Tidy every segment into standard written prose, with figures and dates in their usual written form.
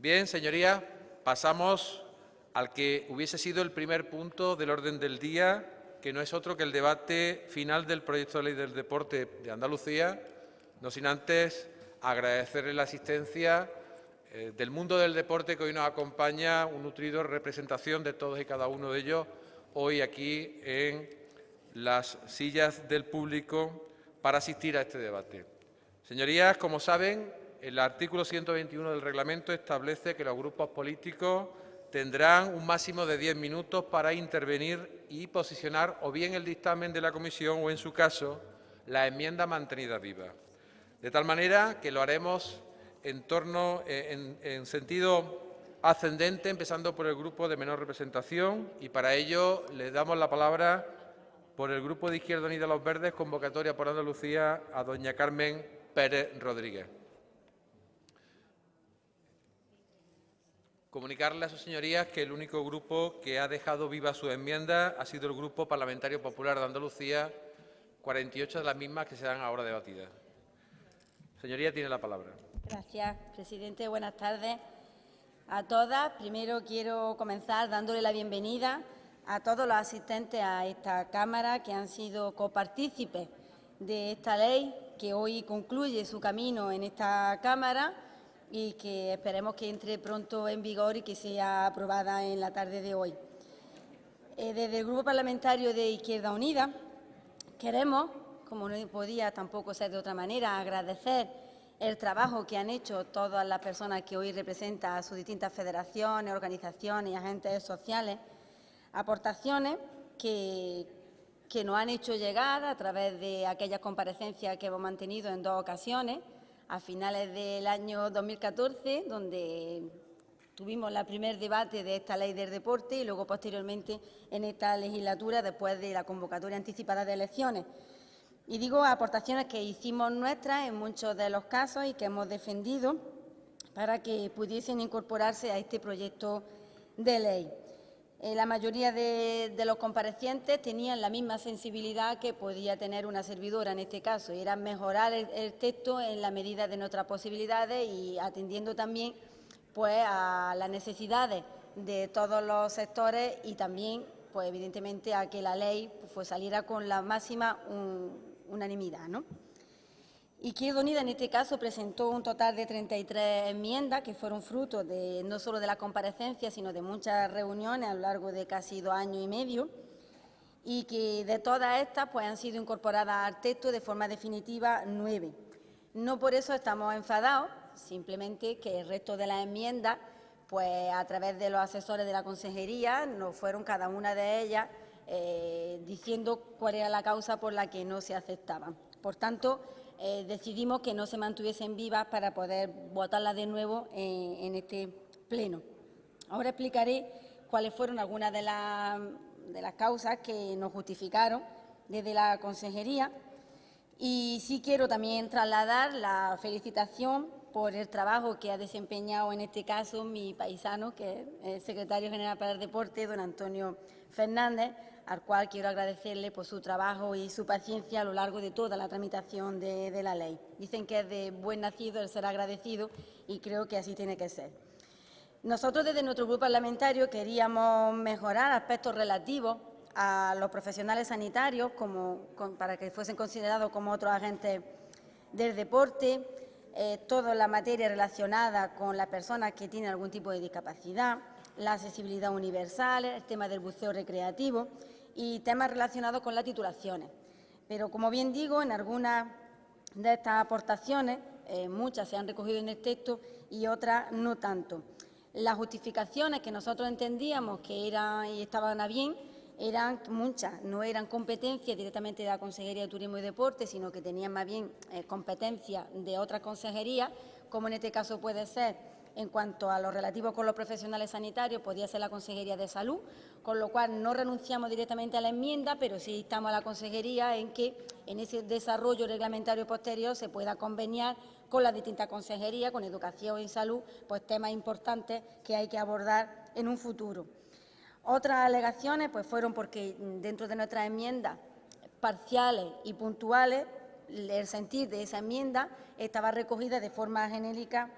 Bien, señorías, pasamos al que hubiese sido el primer punto del orden del día, que no es otro que el debate final del proyecto de ley del deporte de Andalucía, no sin antes agradecerle la asistencia del mundo del deporte que hoy nos acompaña, una nutrida representación de todos y cada uno de ellos, hoy aquí en las sillas del público para asistir a este debate. Señorías, como saben, el artículo 121 del reglamento establece que los grupos políticos tendrán un máximo de 10 minutos para intervenir y posicionar o bien el dictamen de la comisión o, en su caso, la enmienda mantenida viva. De tal manera que lo haremos en sentido ascendente, empezando por el grupo de menor representación, y para ello le damos la palabra por el Grupo de Izquierda Unida Los Verdes, convocatoria por Andalucía, a doña Carmen Pérez Rodríguez. Comunicarle a sus señorías que el único grupo que ha dejado viva su enmienda ha sido el Grupo Parlamentario Popular de Andalucía, 48 de las mismas que serán ahora debatidas. Señoría, tiene la palabra. Gracias, presidente. Buenas tardes a todas. Primero quiero comenzar dándole la bienvenida a todos los asistentes a esta Cámara que han sido copartícipes de esta ley que hoy concluye su camino en esta Cámara y que esperemos que entre pronto en vigor y que sea aprobada en la tarde de hoy. Desde el Grupo Parlamentario de Izquierda Unida queremos, como no podía tampoco ser de otra manera, agradecer el trabajo que han hecho todas las personas que hoy representan a sus distintas federaciones, organizaciones y agentes sociales, aportaciones que nos han hecho llegar a través de aquellas comparecencias que hemos mantenido en dos ocasiones, a finales del año 2014, donde tuvimos el primer debate de esta ley del deporte y luego posteriormente en esta legislatura después de la convocatoria anticipada de elecciones. Y digo aportaciones que hicimos nuestras en muchos de los casos y que hemos defendido para que pudiesen incorporarse a este proyecto de ley. La mayoría de los comparecientes tenían la misma sensibilidad que podía tener una servidora en este caso, y era mejorar el texto en la medida de nuestras posibilidades y atendiendo también pues, a las necesidades de todos los sectores y también, pues, evidentemente, a que la ley pues, saliera con la máxima unanimidad, ¿no? Izquierda Unida, en este caso, presentó un total de 33 enmiendas que fueron fruto de, no solo de la comparecencia, sino de muchas reuniones a lo largo de casi 2 años y medio, y que de todas estas pues, han sido incorporadas al texto de forma definitiva 9. No por eso estamos enfadados, simplemente que el resto de las enmiendas, pues a través de los asesores de la Consejería, nos fueron cada una de ellas diciendo cuál era la causa por la que no se aceptaban. Por tanto, decidimos que no se mantuviesen vivas para poder votarlas de nuevo en este pleno. Ahora explicaré cuáles fueron algunas de las causas que nos justificaron desde la Consejería. Y sí quiero también trasladar la felicitación por el trabajo que ha desempeñado en este caso mi paisano, que es el secretario general para el deporte, don Antonio Fernández, al cual quiero agradecerle por su trabajo y su paciencia a lo largo de toda la tramitación de la ley. Dicen que es de buen nacido el ser agradecido y creo que así tiene que ser. Nosotros desde nuestro grupo parlamentario queríamos mejorar aspectos relativos a los profesionales sanitarios para que fuesen considerados como otros agentes del deporte, toda la materia relacionada con las personas que tienen algún tipo de discapacidad, la accesibilidad universal, el tema del buceo recreativo y temas relacionados con las titulaciones. Pero, como bien digo, en algunas de estas aportaciones, muchas se han recogido en el texto y otras no tanto. Las justificaciones que nosotros entendíamos que eran y estaban a bien eran muchas, no eran competencias directamente de la Consejería de Turismo y Deporte, sino que tenían más bien competencias de otras consejerías, como en este caso puede ser, en cuanto a lo relativo con los profesionales sanitarios, podría ser la Consejería de Salud, con lo cual no renunciamos directamente a la enmienda, pero sí instamos a la Consejería en que en ese desarrollo reglamentario posterior se pueda conveniar con las distintas consejerías, con Educación y Salud, pues temas importantes que hay que abordar en un futuro. Otras alegaciones pues, fueron porque dentro de nuestras enmiendas parciales y puntuales, el sentir de esa enmienda estaba recogida de forma genérica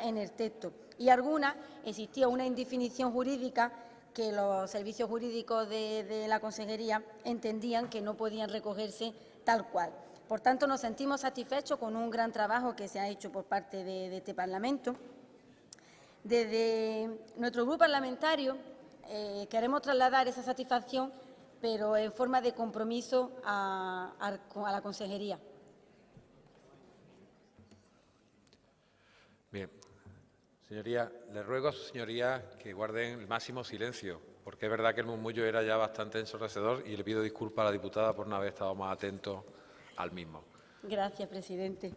en el texto, y algunas existía una indefinición jurídica que los servicios jurídicos de la Consejería entendían que no podían recogerse tal cual. Por tanto, nos sentimos satisfechos con un gran trabajo que se ha hecho por parte de este Parlamento. Desde nuestro grupo parlamentario queremos trasladar esa satisfacción, pero en forma de compromiso a la Consejería. Bien. Señoría, le ruego a sus señorías que guarden el máximo silencio, porque es verdad que el murmullo era ya bastante ensordecedor y le pido disculpas a la diputada por no haber estado más atento al mismo. Gracias, presidente.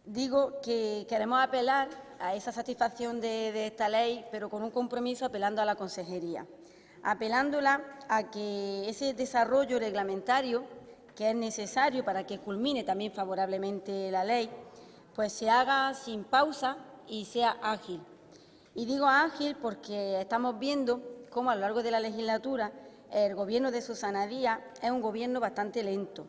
Digo que queremos apelar a esa satisfacción de esta ley, pero con un compromiso apelando a la Consejería, apelándola a que ese desarrollo reglamentario que es necesario para que culmine también favorablemente la ley, pues se haga sin pausa y sea ágil. Y digo ágil porque estamos viendo cómo a lo largo de la legislatura el Gobierno de Susana Díaz es un Gobierno bastante lento,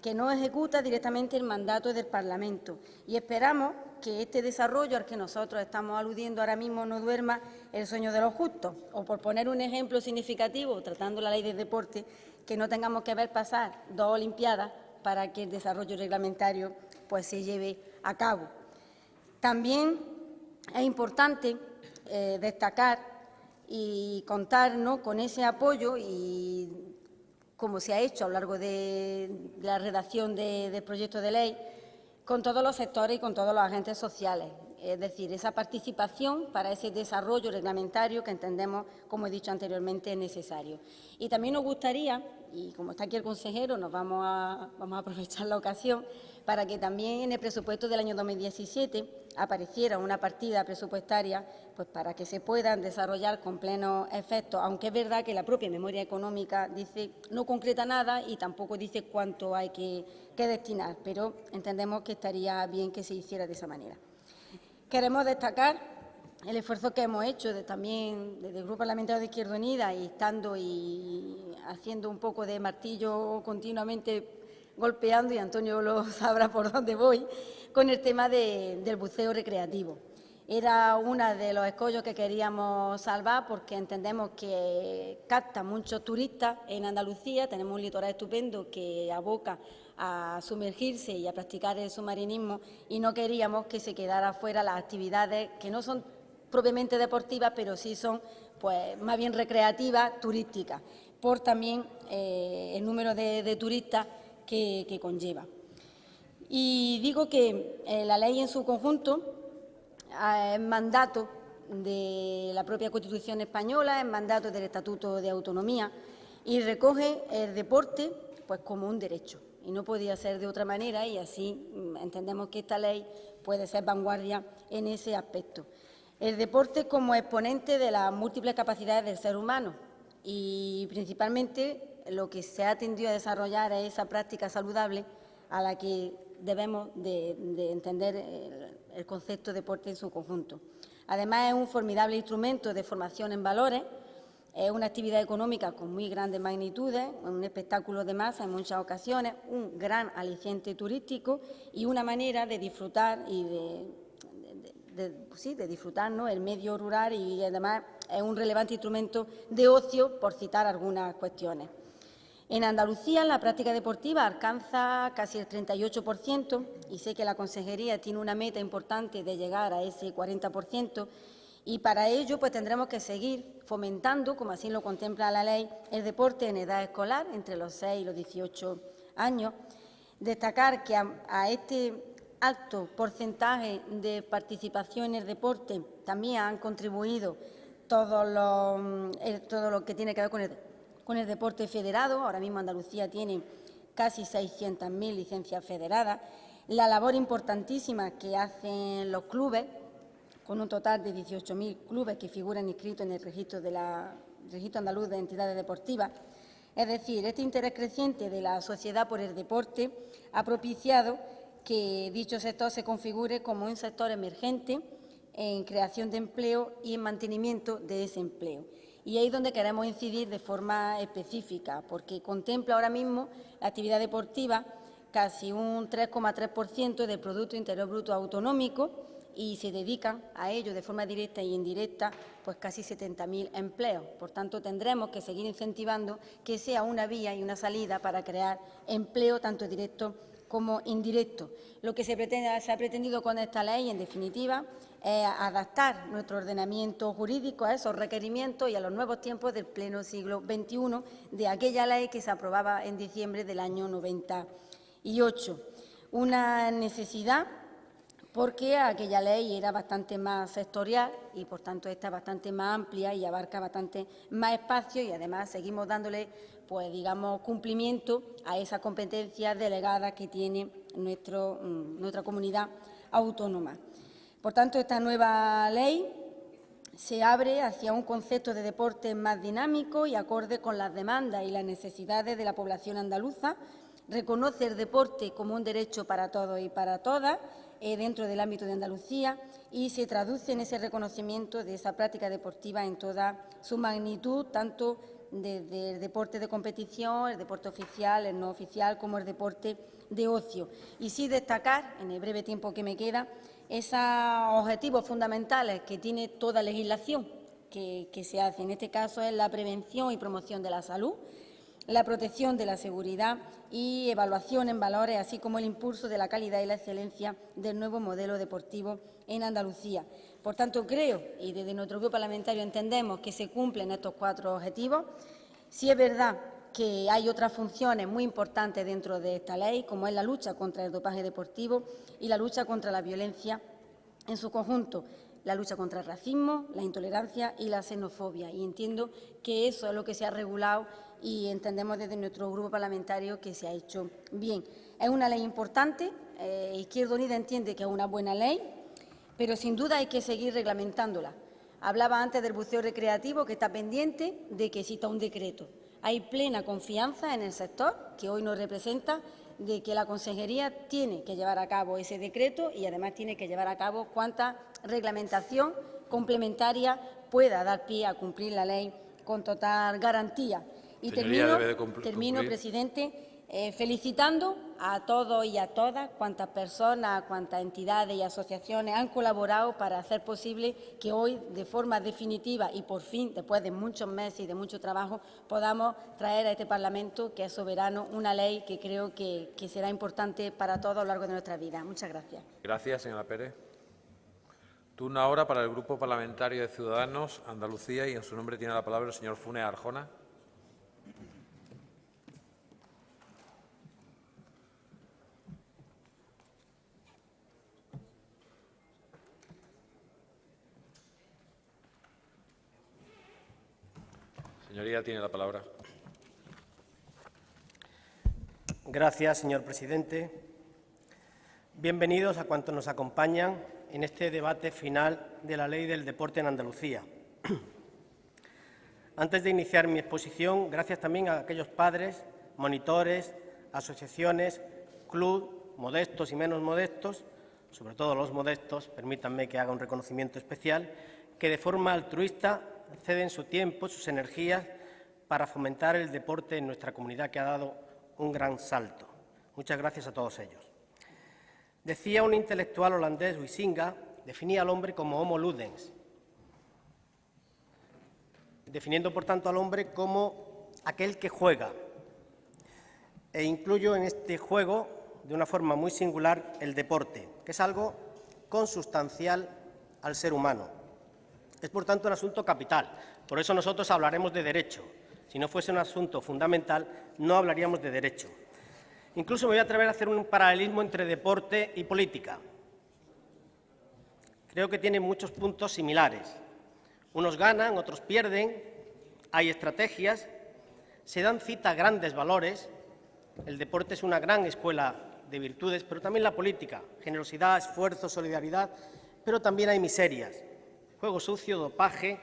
que no ejecuta directamente el mandato del Parlamento, y esperamos que este desarrollo al que nosotros estamos aludiendo ahora mismo no duerma el sueño de los justos, o por poner un ejemplo significativo, tratando la ley de deporte, que no tengamos que ver pasar 2 Olimpiadas para que el desarrollo reglamentario pues se lleve a cabo. También es importante destacar y contar, ¿no?, con ese apoyo, y como se ha hecho a lo largo de la redacción del proyecto de ley, con todos los sectores y con todos los agentes sociales. Es decir, esa participación para ese desarrollo reglamentario que entendemos, como he dicho anteriormente, es necesario. Y también nos gustaría, y como está aquí el consejero, vamos a aprovechar la ocasión para que también en el presupuesto del año 2017 apareciera una partida presupuestaria pues para que se puedan desarrollar con plenos efectos, aunque es verdad que la propia memoria económica dice, no concreta nada y tampoco dice cuánto hay que destinar, pero entendemos que estaría bien que se hiciera de esa manera. Queremos destacar el esfuerzo que hemos hecho también desde el Grupo Parlamentario de Izquierda Unida, y estando y haciendo un poco de martillo continuamente golpeando, y Antonio lo sabrá por dónde voy, con el tema del buceo recreativo. Era uno de los escollos que queríamos salvar porque entendemos que capta muchos turistas en Andalucía. Tenemos un litoral estupendo que aboca a sumergirse y a practicar el submarinismo, y no queríamos que se quedara fuera las actividades que no son propiamente deportivas, pero sí son pues más bien recreativas, turísticas, por también el número de turistas que conlleva. Y digo que la ley en su conjunto es mandato de la propia Constitución española, es mandato del Estatuto de Autonomía, y recoge el deporte pues como un derecho, y no podía ser de otra manera, y así entendemos que esta ley puede ser vanguardia en ese aspecto. El deporte como exponente de las múltiples capacidades del ser humano, y principalmente lo que se ha tendido a desarrollar es esa práctica saludable a la que debemos de entender el concepto de deporte en su conjunto. Además, es un formidable instrumento de formación en valores, es una actividad económica con muy grandes magnitudes, un espectáculo de masa en muchas ocasiones, un gran aliciente turístico y una manera de disfrutar y de disfrutar, ¿no?, el medio rural, y además es un relevante instrumento de ocio, por citar algunas cuestiones. En Andalucía, la práctica deportiva alcanza casi el 38%, y sé que la Consejería tiene una meta importante de llegar a ese 40%, y para ello pues tendremos que seguir fomentando, como así lo contempla la ley, el deporte en edad escolar, entre los 6 y los 18 años. Destacar que a este alto porcentaje de participación en el deporte también han contribuido todo lo que tiene que ver con el deporte federado. Ahora mismo Andalucía tiene casi 600.000 licencias federadas. La labor importantísima que hacen los clubes, con un total de 18.000 clubes que figuran inscritos en el registro andaluz de entidades deportivas. Es decir, este interés creciente de la sociedad por el deporte ha propiciado que dicho sector se configure como un sector emergente en creación de empleo y en mantenimiento de ese empleo. Y ahí es donde queremos incidir de forma específica, porque contempla ahora mismo la actividad deportiva casi un 3,3% del Producto Interior Bruto autonómico, y se dedican a ello de forma directa e indirecta pues casi 70.000 empleos. Por tanto, tendremos que seguir incentivando que sea una vía y una salida para crear empleo tanto directo como indirecto. Lo que se ha pretendido con esta ley, en definitiva, es adaptar nuestro ordenamiento jurídico a esos requerimientos y a los nuevos tiempos del pleno siglo XXI de aquella ley que se aprobaba en diciembre del año 98. Una necesidad porque aquella ley era bastante más sectorial y, por tanto, esta bastante más amplia y abarca bastante más espacio y, además, seguimos dándole, pues, digamos, cumplimiento a esa competencia delegada que tiene nuestra comunidad autónoma. Por tanto, esta nueva ley se abre hacia un concepto de deporte más dinámico y acorde con las demandas y las necesidades de la población andaluza, reconoce el deporte como un derecho para todos y para todas dentro del ámbito de Andalucía y se traduce en ese reconocimiento de esa práctica deportiva en toda su magnitud, tanto desde el deporte de competición, el deporte oficial, el no oficial, como el deporte de ocio. Y sí destacar, en el breve tiempo que me queda, esos objetivos fundamentales que tiene toda legislación que se hace. En este caso es la prevención y promoción de la salud, la protección de la seguridad y evaluación en valores, así como el impulso de la calidad y la excelencia del nuevo modelo deportivo en Andalucía. Por tanto, creo, y desde nuestro grupo parlamentario entendemos que se cumplen estos 4 objetivos. Sí es verdad que hay otras funciones muy importantes dentro de esta ley, como es la lucha contra el dopaje deportivo y la lucha contra la violencia en su conjunto, la lucha contra el racismo, la intolerancia y la xenofobia. Y entiendo que eso es lo que se ha regulado y entendemos desde nuestro grupo parlamentario que se ha hecho bien. Es una ley importante, Izquierda Unida entiende que es una buena ley, pero sin duda hay que seguir reglamentándola. Hablaba antes del buceo recreativo, que está pendiente de que exista un decreto. Hay plena confianza en el sector, que hoy nos representa, de que la Consejería tiene que llevar a cabo ese decreto y, además, tiene que llevar a cabo cuanta reglamentación complementaria pueda dar pie a cumplir la ley con total garantía. Y termino, presidente, felicitando a todos y a todas cuantas personas, cuantas entidades y asociaciones han colaborado para hacer posible que hoy, de forma definitiva y por fin, después de muchos meses y de mucho trabajo, podamos traer a este Parlamento, que es soberano, una ley que creo que será importante para todos a lo largo de nuestra vida. Muchas gracias. Gracias, señora Pérez. Turno ahora para el Grupo Parlamentario de Ciudadanos, Andalucía, y en su nombre tiene la palabra el señor Funes Arjona. Señoría, tiene la palabra. Gracias, señor presidente. Bienvenidos a cuantos nos acompañan en este debate final de la Ley del Deporte en Andalucía. Antes de iniciar mi exposición, gracias también a aquellos padres, monitores, asociaciones, clubes, modestos y menos modestos, sobre todo los modestos, permítanme que haga un reconocimiento especial, que de forma altruista ceden su tiempo, sus energías, para fomentar el deporte en nuestra comunidad, que ha dado un gran salto. Muchas gracias a todos ellos. Decía un intelectual holandés, Huizinga, definía al hombre como homo ludens, definiendo, por tanto, al hombre como aquel que juega. E incluyo en este juego, de una forma muy singular, el deporte, que es algo consustancial al ser humano. Es, por tanto, un asunto capital. Por eso nosotros hablaremos de derecho. Si no fuese un asunto fundamental, no hablaríamos de derecho. Incluso me voy a atrever a hacer un paralelismo entre deporte y política. Creo que tienen muchos puntos similares. Unos ganan, otros pierden, hay estrategias, se dan cita a grandes valores. El deporte es una gran escuela de virtudes, pero también la política, generosidad, esfuerzo, solidaridad, pero también hay miserias, juego sucio, dopaje,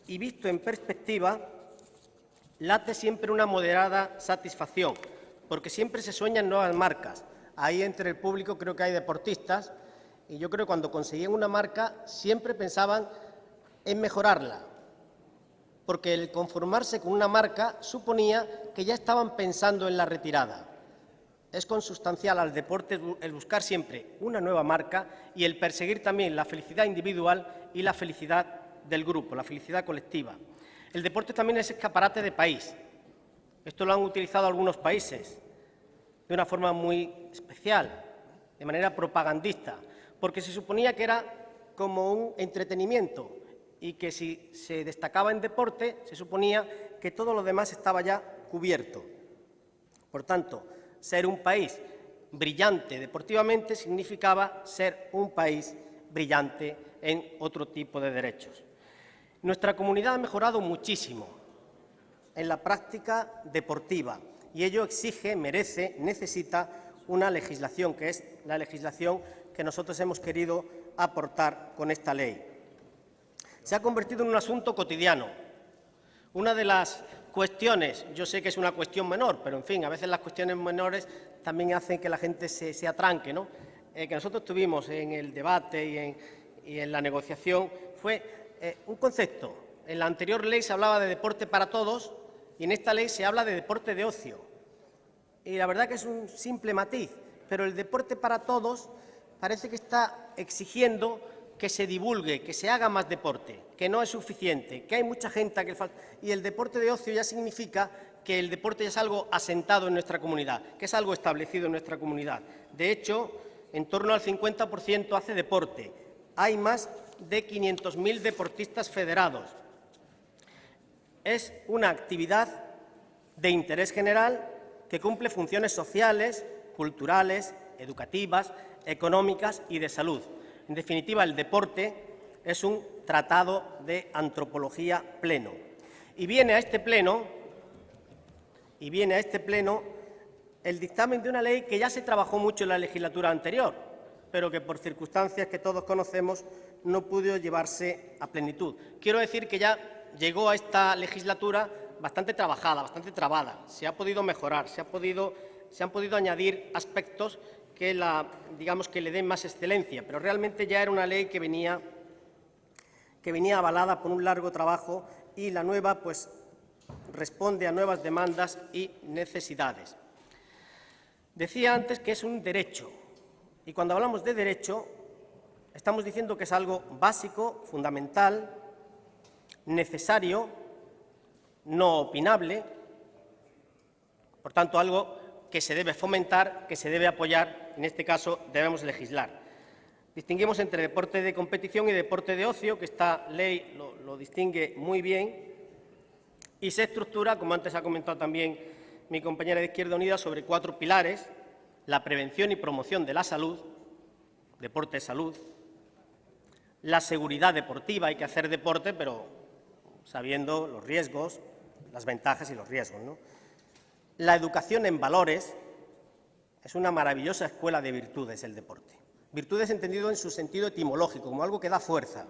y visto en perspectiva, late siempre una moderada satisfacción, porque siempre se sueñan nuevas marcas. Ahí entre el público creo que hay deportistas, y yo creo que cuando conseguían una marca siempre pensaban en mejorarla, porque el conformarse con una marca suponía que ya estaban pensando en la retirada. es consustancial al deporte el buscar siempre una nueva marca y el perseguir también la felicidad individual y la felicidad del grupo, la felicidad colectiva. El deporte también es escaparate de país. Esto lo han utilizado algunos países de una forma muy especial, de manera propagandista, porque se suponía que era como un entretenimiento y que si se destacaba en deporte se suponía que todo lo demás estaba ya cubierto. Por tanto, ser un país brillante deportivamente significaba ser un país brillante en otro tipo de derechos. Nuestra comunidad ha mejorado muchísimo en la práctica deportiva y ello exige, merece, necesita una legislación, que es la legislación que nosotros hemos querido aportar con esta ley. Se ha convertido en un asunto cotidiano. Una de las cuestiones, yo sé que es una cuestión menor, pero en fin, a veces las cuestiones menores también hacen que la gente se atranque, ¿no? Que nosotros tuvimos en el debate y en la negociación fue un concepto. En la anterior ley se hablaba de deporte para todos y en esta ley se habla de deporte de ocio. Y la verdad que es un simple matiz, pero el deporte para todos parece que está exigiendo que se divulgue, que se haga más deporte, que no es suficiente, que hay mucha gente que falta. Y el deporte de ocio ya significa que el deporte ya es algo asentado en nuestra comunidad, que es algo establecido en nuestra comunidad. De hecho, en torno al 50% hace deporte. Hay más de 500.000 deportistas federados. Es una actividad de interés general que cumple funciones sociales, culturales, educativas, económicas y de salud. En definitiva, el deporte es un tratado de antropología pleno. Y viene a este pleno el dictamen de una ley que ya se trabajó mucho en la legislatura anterior, pero que por circunstancias que todos conocemos no pudo llevarse a plenitud. Quiero decir que ya llegó a esta legislatura bastante trabajada, bastante trabada. Se ha podido mejorar, se han podido añadir aspectos que digamos que le den más excelencia, pero realmente ya era una ley que venía avalada por un largo trabajo y la nueva pues responde a nuevas demandas y necesidades. Decía antes que es un derecho y cuando hablamos de derecho estamos diciendo que es algo básico, fundamental, necesario, no opinable, por tanto algo que se debe fomentar, que se debe apoyar, en este caso debemos legislar. Distinguimos entre deporte de competición y deporte de ocio, que esta ley lo distingue muy bien, y se estructura, como antes ha comentado también mi compañera de Izquierda Unida, sobre 4 pilares: la prevención y promoción de la salud, deporte de salud, la seguridad deportiva, hay que hacer deporte, pero sabiendo los riesgos, las ventajas y los riesgos, ¿no? La educación en valores, es una maravillosa escuela de virtudes el deporte. Virtudes entendido en su sentido etimológico, como algo que da fuerza.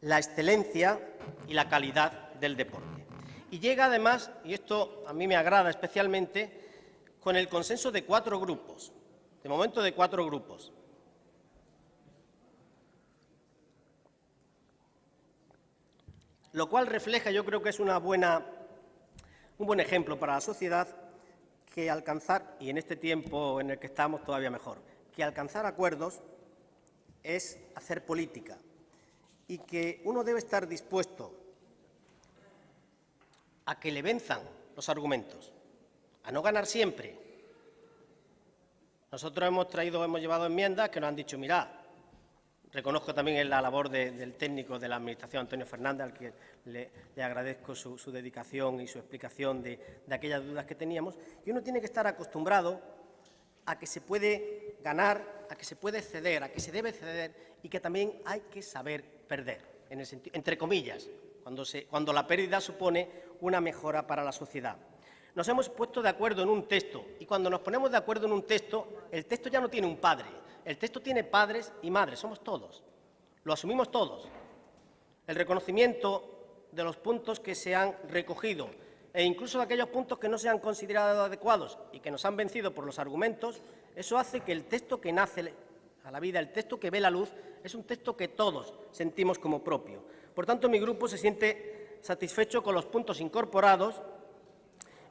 La excelencia y la calidad del deporte. Y llega además, y esto a mí me agrada especialmente, con el consenso de 4 grupos, de momento de 4 grupos. Lo cual refleja, yo creo que es un buen ejemplo para la sociedad, que alcanzar, y en este tiempo en el que estamos todavía mejor, que alcanzar acuerdos es hacer política y que uno debe estar dispuesto a que le venzan los argumentos, a no ganar siempre. Nosotros hemos llevado enmiendas que nos han dicho, mirad, reconozco también la labor del técnico de la Administración, Antonio Fernández, al que le agradezco su dedicación y su explicación de aquellas dudas que teníamos. Y uno tiene que estar acostumbrado a que se puede ganar, a que se puede ceder, a que se debe ceder y que también hay que saber perder, entre comillas, cuando la pérdida supone una mejora para la sociedad. Nos hemos puesto de acuerdo en un texto y cuando nos ponemos de acuerdo en un texto, el texto ya no tiene un padre. El texto tiene padres y madres, somos todos, lo asumimos todos. El reconocimiento de los puntos que se han recogido e incluso de aquellos puntos que no se han considerado adecuados y que nos han vencido por los argumentos, eso hace que el texto que nace a la vida, el texto que ve la luz, es un texto que todos sentimos como propio. Por tanto, mi grupo se siente satisfecho con los puntos incorporados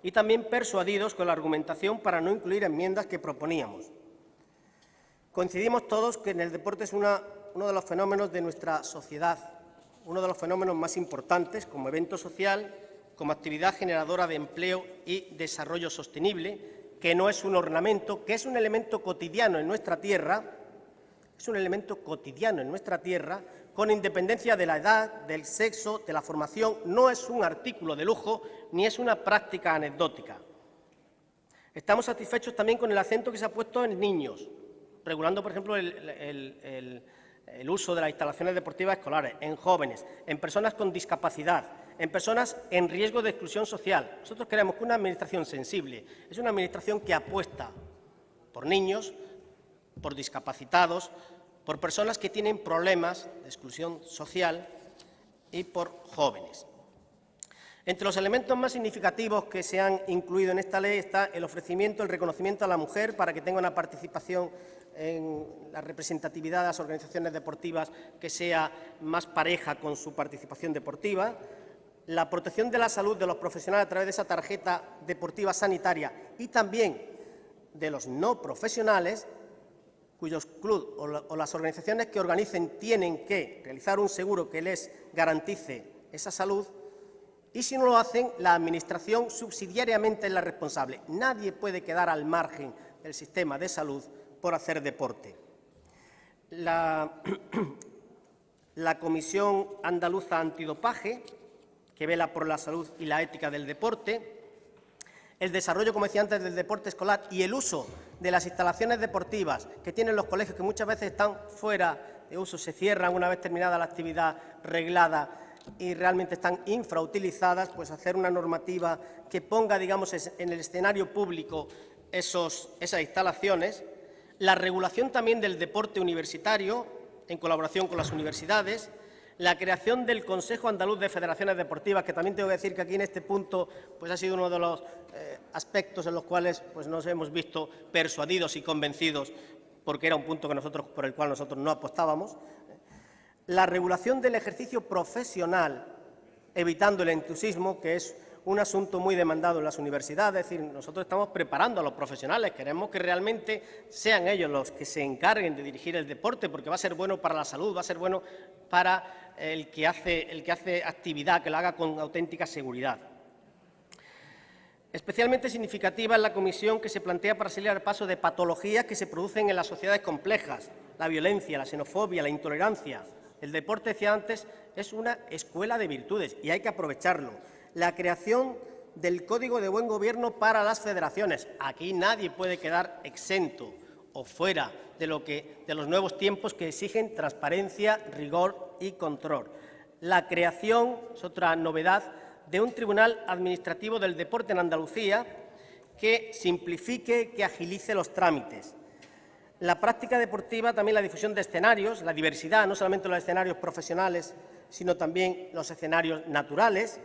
y también persuadidos con la argumentación para no incluir enmiendas que proponíamos. Coincidimos todos que el deporte es uno de los fenómenos de nuestra sociedad, uno de los fenómenos más importantes como evento social, como actividad generadora de empleo y desarrollo sostenible, que no es un ornamento, que es un elemento cotidiano en nuestra tierra, con independencia de la edad, del sexo, de la formación, no es un artículo de lujo ni es una práctica anecdótica. Estamos satisfechos también con el acento que se ha puesto en niños, regulando, por ejemplo, el uso de las instalaciones deportivas escolares, en jóvenes, en personas con discapacidad, en personas en riesgo de exclusión social. Nosotros creemos que una Administración sensible es una Administración que apuesta por niños, por discapacitados, por personas que tienen problemas de exclusión social y por jóvenes. Entre los elementos más significativos que se han incluido en esta ley está el ofrecimiento, el reconocimiento a la mujer para que tenga una participación en la representatividad de las organizaciones deportivas que sea más pareja con su participación deportiva, la protección de la salud de los profesionales a través de esa tarjeta deportiva sanitaria y también de los no profesionales, cuyos clubes o las organizaciones que organicen tienen que realizar un seguro que les garantice esa salud, y si no lo hacen, la Administración subsidiariamente es la responsable. Nadie puede quedar al margen del sistema de salud por hacer deporte. La Comisión Andaluza Antidopaje, que vela por la salud y la ética del deporte, el desarrollo, como decía antes, del deporte escolar y el uso de las instalaciones deportivas que tienen los colegios, que muchas veces están fuera de uso, se cierran una vez terminada la actividad reglada y realmente están infrautilizadas, pues hacer una normativa que ponga, digamos, en el escenario público esas instalaciones. La regulación también del deporte universitario, en colaboración con las universidades, la creación del Consejo Andaluz de Federaciones Deportivas, que también tengo que decir que aquí en este punto pues ha sido uno de los aspectos en los cuales pues nos hemos visto persuadidos y convencidos, porque era un punto por el cual nosotros no apostábamos. La regulación del ejercicio profesional, evitando el entusiasmo, que es un asunto muy demandado en las universidades. Es decir, nosotros estamos preparando a los profesionales, queremos que realmente sean ellos los que se encarguen de dirigir el deporte, porque va a ser bueno para la salud, va a ser bueno para el que hace actividad, que lo haga con auténtica seguridad. Especialmente significativa es la comisión que se plantea para salir al paso de patologías que se producen en las sociedades complejas, la violencia, la xenofobia, la intolerancia. El deporte, decía antes, es una escuela de virtudes y hay que aprovecharlo. La creación del Código de Buen Gobierno para las federaciones. Aquí nadie puede quedar exento o fuera de los nuevos tiempos que exigen transparencia, rigor y control. La creación, es otra novedad, de un Tribunal Administrativo del Deporte en Andalucía que simplifique, que agilice los trámites. La práctica deportiva, también la difusión de escenarios, la diversidad, no solamente los escenarios profesionales, sino también los escenarios naturales.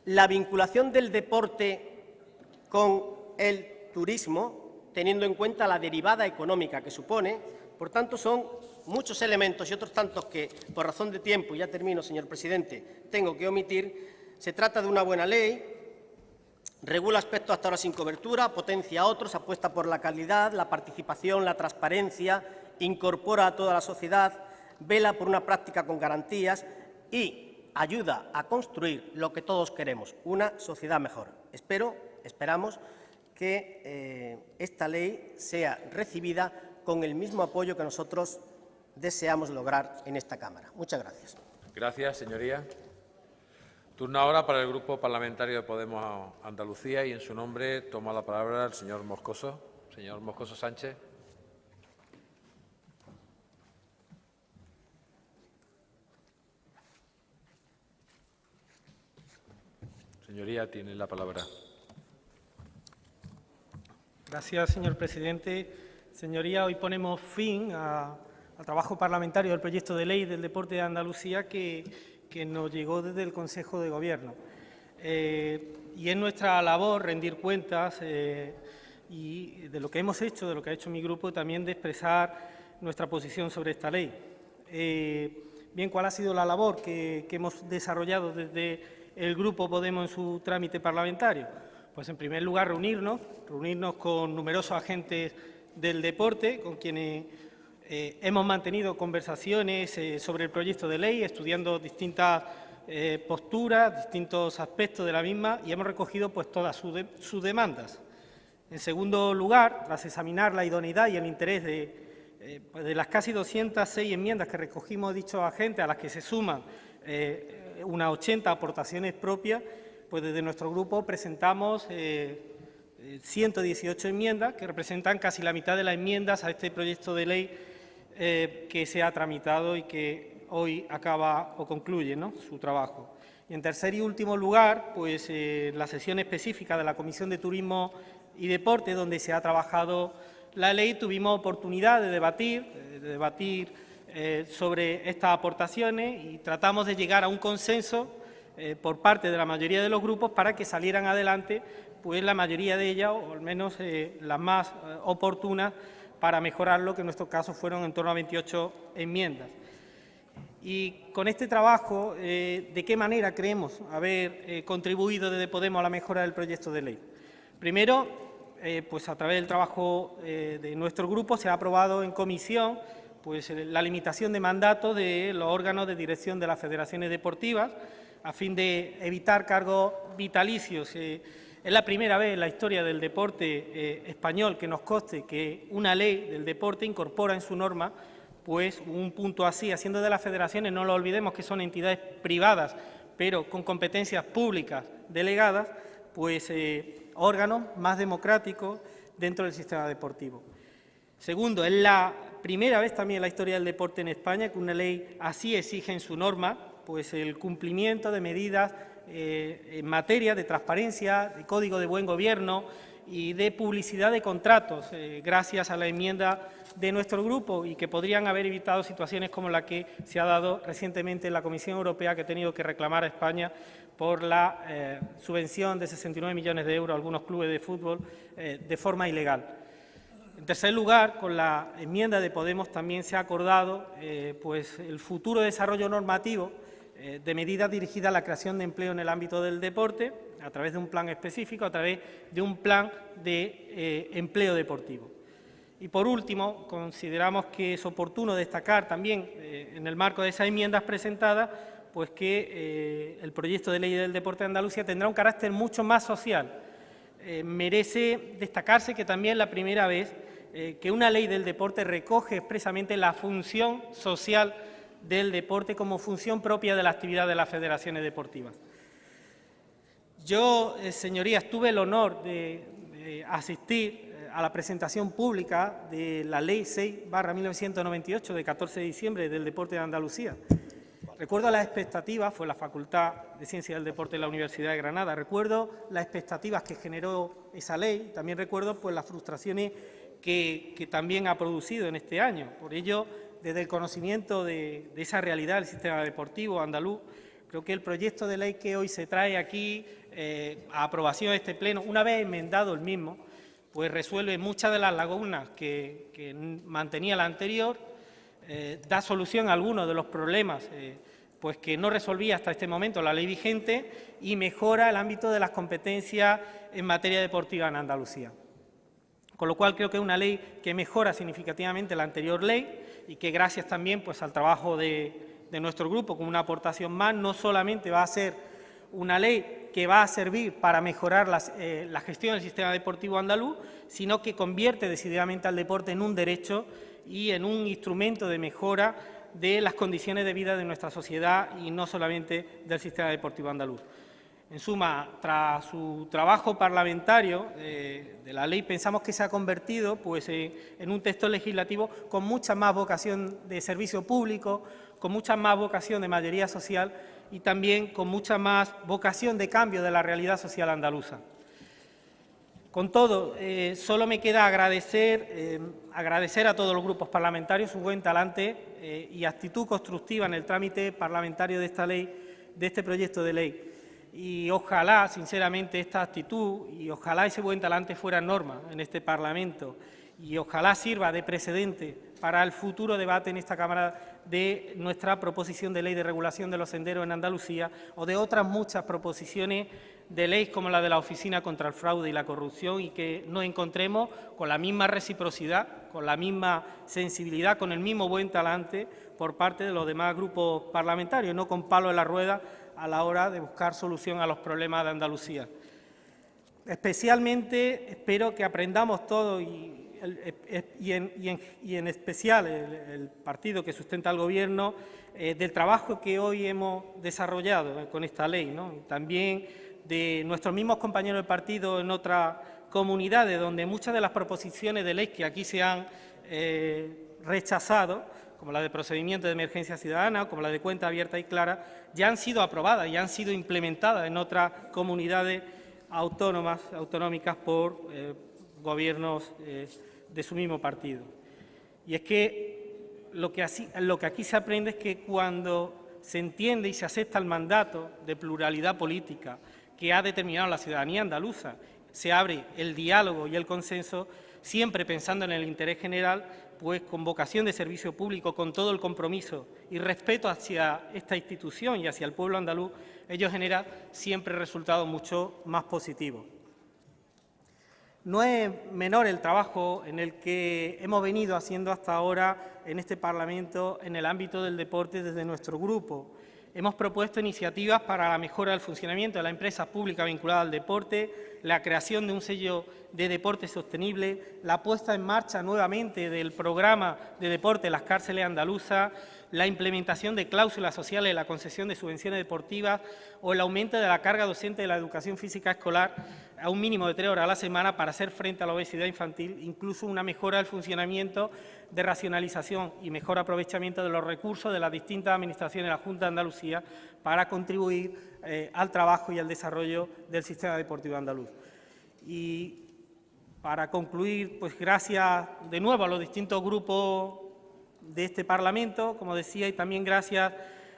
La vinculación del deporte con el turismo, teniendo en cuenta la derivada económica que supone. Por tanto, son muchos elementos y otros tantos que, por razón de tiempo, y ya termino, señor presidente, tengo que omitir. Se trata de una buena ley, regula aspectos hasta ahora sin cobertura, potencia otros, apuesta por la calidad, la participación, la transparencia, incorpora a toda la sociedad, vela por una práctica con garantías y ayuda a construir lo que todos queremos, una sociedad mejor. Esperamos que esta ley sea recibida con el mismo apoyo que nosotros deseamos lograr en esta Cámara. Muchas gracias. Gracias, señoría. Turno ahora para el Grupo Parlamentario de Podemos Andalucía y en su nombre toma la palabra el señor Moscoso. Señor Moscoso Sánchez. Señoría, tiene la palabra. Gracias, señor presidente. Señoría, hoy ponemos fin al trabajo parlamentario del proyecto de ley del deporte de Andalucía que nos llegó desde el Consejo de Gobierno. Y es nuestra labor rendir cuentas y de lo que hemos hecho, de lo que ha hecho mi grupo, también de expresar nuestra posición sobre esta ley. Bien, ¿cuál ha sido la labor que hemos desarrollado desde el Grupo Podemos en su trámite parlamentario? Pues en primer lugar reunirnos con numerosos agentes del deporte, con quienes hemos mantenido conversaciones sobre el proyecto de ley, estudiando distintas posturas, distintos aspectos de la misma, y hemos recogido pues todas sus demandas. En segundo lugar, tras examinar la idoneidad y el interés de las casi 206 enmiendas que recogimos dichos agentes, a las que se suman unas 80 aportaciones propias, pues desde nuestro grupo presentamos 118 enmiendas, que representan casi la mitad de las enmiendas a este proyecto de ley que se ha tramitado y que hoy acaba o concluye, ¿no?, su trabajo. Y en tercer y último lugar, pues la sesión específica de la Comisión de Turismo y Deporte, donde se ha trabajado la ley, tuvimos oportunidad de debatir sobre estas aportaciones y tratamos de llegar a un consenso por parte de la mayoría de los grupos para que salieran adelante pues la mayoría de ellas, o al menos las más oportunas, para mejorarlo, que en nuestro caso fueron en torno a 28 enmiendas. Y con este trabajo, ¿de qué manera creemos haber contribuido desde Podemos a la mejora del proyecto de ley? Primero, pues a través del trabajo de nuestro grupo se ha aprobado en comisión pues la limitación de mandato de los órganos de dirección de las federaciones deportivas, a fin de evitar cargos vitalicios. Es la primera vez en la historia del deporte español que nos conste que una ley del deporte incorpora en su norma pues un punto así, haciendo de las federaciones, no lo olvidemos que son entidades privadas, pero con competencias públicas delegadas, pues órganos más democráticos dentro del sistema deportivo. Segundo, es la primera vez también en la historia del deporte en España que una ley así exige en su norma pues el cumplimiento de medidas en materia de transparencia, de código de buen gobierno y de publicidad de contratos, gracias a la enmienda de nuestro grupo, y que podrían haber evitado situaciones como la que se ha dado recientemente en la Comisión Europea, que ha tenido que reclamar a España por la subvención de 69 millones de euros a algunos clubes de fútbol de forma ilegal. En tercer lugar, con la enmienda de Podemos también se ha acordado pues el futuro desarrollo normativo de medidas dirigidas a la creación de empleo en el ámbito del deporte, a través de un plan específico, a través de un plan de empleo deportivo. Y, por último, consideramos que es oportuno destacar también, en el marco de esas enmiendas presentadas, pues que el proyecto de ley del deporte de Andalucía tendrá un carácter mucho más social. Merece destacarse que también es la primera vez que una ley del deporte recoge expresamente la función social del deporte como función propia de la actividad de las federaciones deportivas. Yo, señorías, tuve el honor de asistir a la presentación pública de la Ley 6/1998 de 14 de diciembre del deporte de Andalucía. Recuerdo las expectativas, fue la Facultad de Ciencias del Deporte de la Universidad de Granada, recuerdo las expectativas que generó esa ley, también recuerdo pues las frustraciones que también ha producido en este año. Por ello, desde el conocimiento de esa realidad del sistema deportivo andaluz, creo que el proyecto de ley que hoy se trae aquí a aprobación de este Pleno, una vez enmendado el mismo, pues resuelve muchas de las lagunas que mantenía la anterior, da solución a algunos de los problemas pues que no resolvía hasta este momento la ley vigente y mejora el ámbito de las competencias en materia deportiva en Andalucía. Con lo cual creo que es una ley que mejora significativamente la anterior ley y que gracias también pues al trabajo de nuestro grupo como una aportación más, no solamente va a ser una ley que va a servir para mejorar la gestión del sistema deportivo andaluz, sino que convierte decididamente al deporte en un derecho y en un instrumento de mejora de las condiciones de vida de nuestra sociedad y no solamente del sistema deportivo andaluz. En suma, tras su trabajo parlamentario de la ley, pensamos que se ha convertido pues, en un texto legislativo con mucha más vocación de servicio público, con mucha más vocación de mayoría social y también con mucha más vocación de cambio de la realidad social andaluza. Con todo, solo me queda agradecer a todos los grupos parlamentarios su buen talante y actitud constructiva en el trámite parlamentario de esta ley, de este proyecto de ley. Y ojalá, sinceramente, esta actitud y ojalá ese buen talante fuera norma en este Parlamento y ojalá sirva de precedente para el futuro debate en esta Cámara de nuestra proposición de ley de regulación de los senderos en Andalucía o de otras muchas proposiciones de ley como la de la Oficina contra el Fraude y la Corrupción, y que nos encontremos con la misma reciprocidad, con la misma sensibilidad, con el mismo buen talante por parte de los demás grupos parlamentarios, no con palos en la rueda a la hora de buscar solución a los problemas de Andalucía. Especialmente espero que aprendamos todos y en especial el partido que sustenta al Gobierno del trabajo que hoy hemos desarrollado con esta ley, ¿no? Y también de nuestros mismos compañeros de partido en otras comunidades, donde muchas de las proposiciones de ley que aquí se han rechazado, como la de procedimiento de emergencia ciudadana, como la de cuenta abierta y clara, ya han sido aprobadas y han sido implementadas en otras comunidades autonómicas por gobiernos de su mismo partido. Y es que lo que aquí se aprende es que cuando se entiende y se acepta el mandato de pluralidad política que ha determinado la ciudadanía andaluza, se abre el diálogo y el consenso, siempre pensando en el interés general, pues con vocación de servicio público, con todo el compromiso y respeto hacia esta institución y hacia el pueblo andaluz, ello genera siempre resultados mucho más positivos. No es menor el trabajo en el que hemos venido haciendo hasta ahora en este Parlamento en el ámbito del deporte desde nuestro grupo. Hemos propuesto iniciativas para la mejora del funcionamiento de las empresas públicas vinculadas al deporte, la creación de un sello de deporte sostenible, la puesta en marcha nuevamente del programa de deporte en las cárceles andaluzas, la implementación de cláusulas sociales en la concesión de subvenciones deportivas o el aumento de la carga docente de la educación física escolar a un mínimo de 3 horas a la semana para hacer frente a la obesidad infantil, incluso una mejora del funcionamiento de racionalización y mejor aprovechamiento de los recursos de las distintas administraciones de la Junta de Andalucía para contribuir al trabajo y al desarrollo del sistema deportivo andaluz. Y para concluir, pues gracias de nuevo a los distintos grupos de este Parlamento, como decía, y también gracias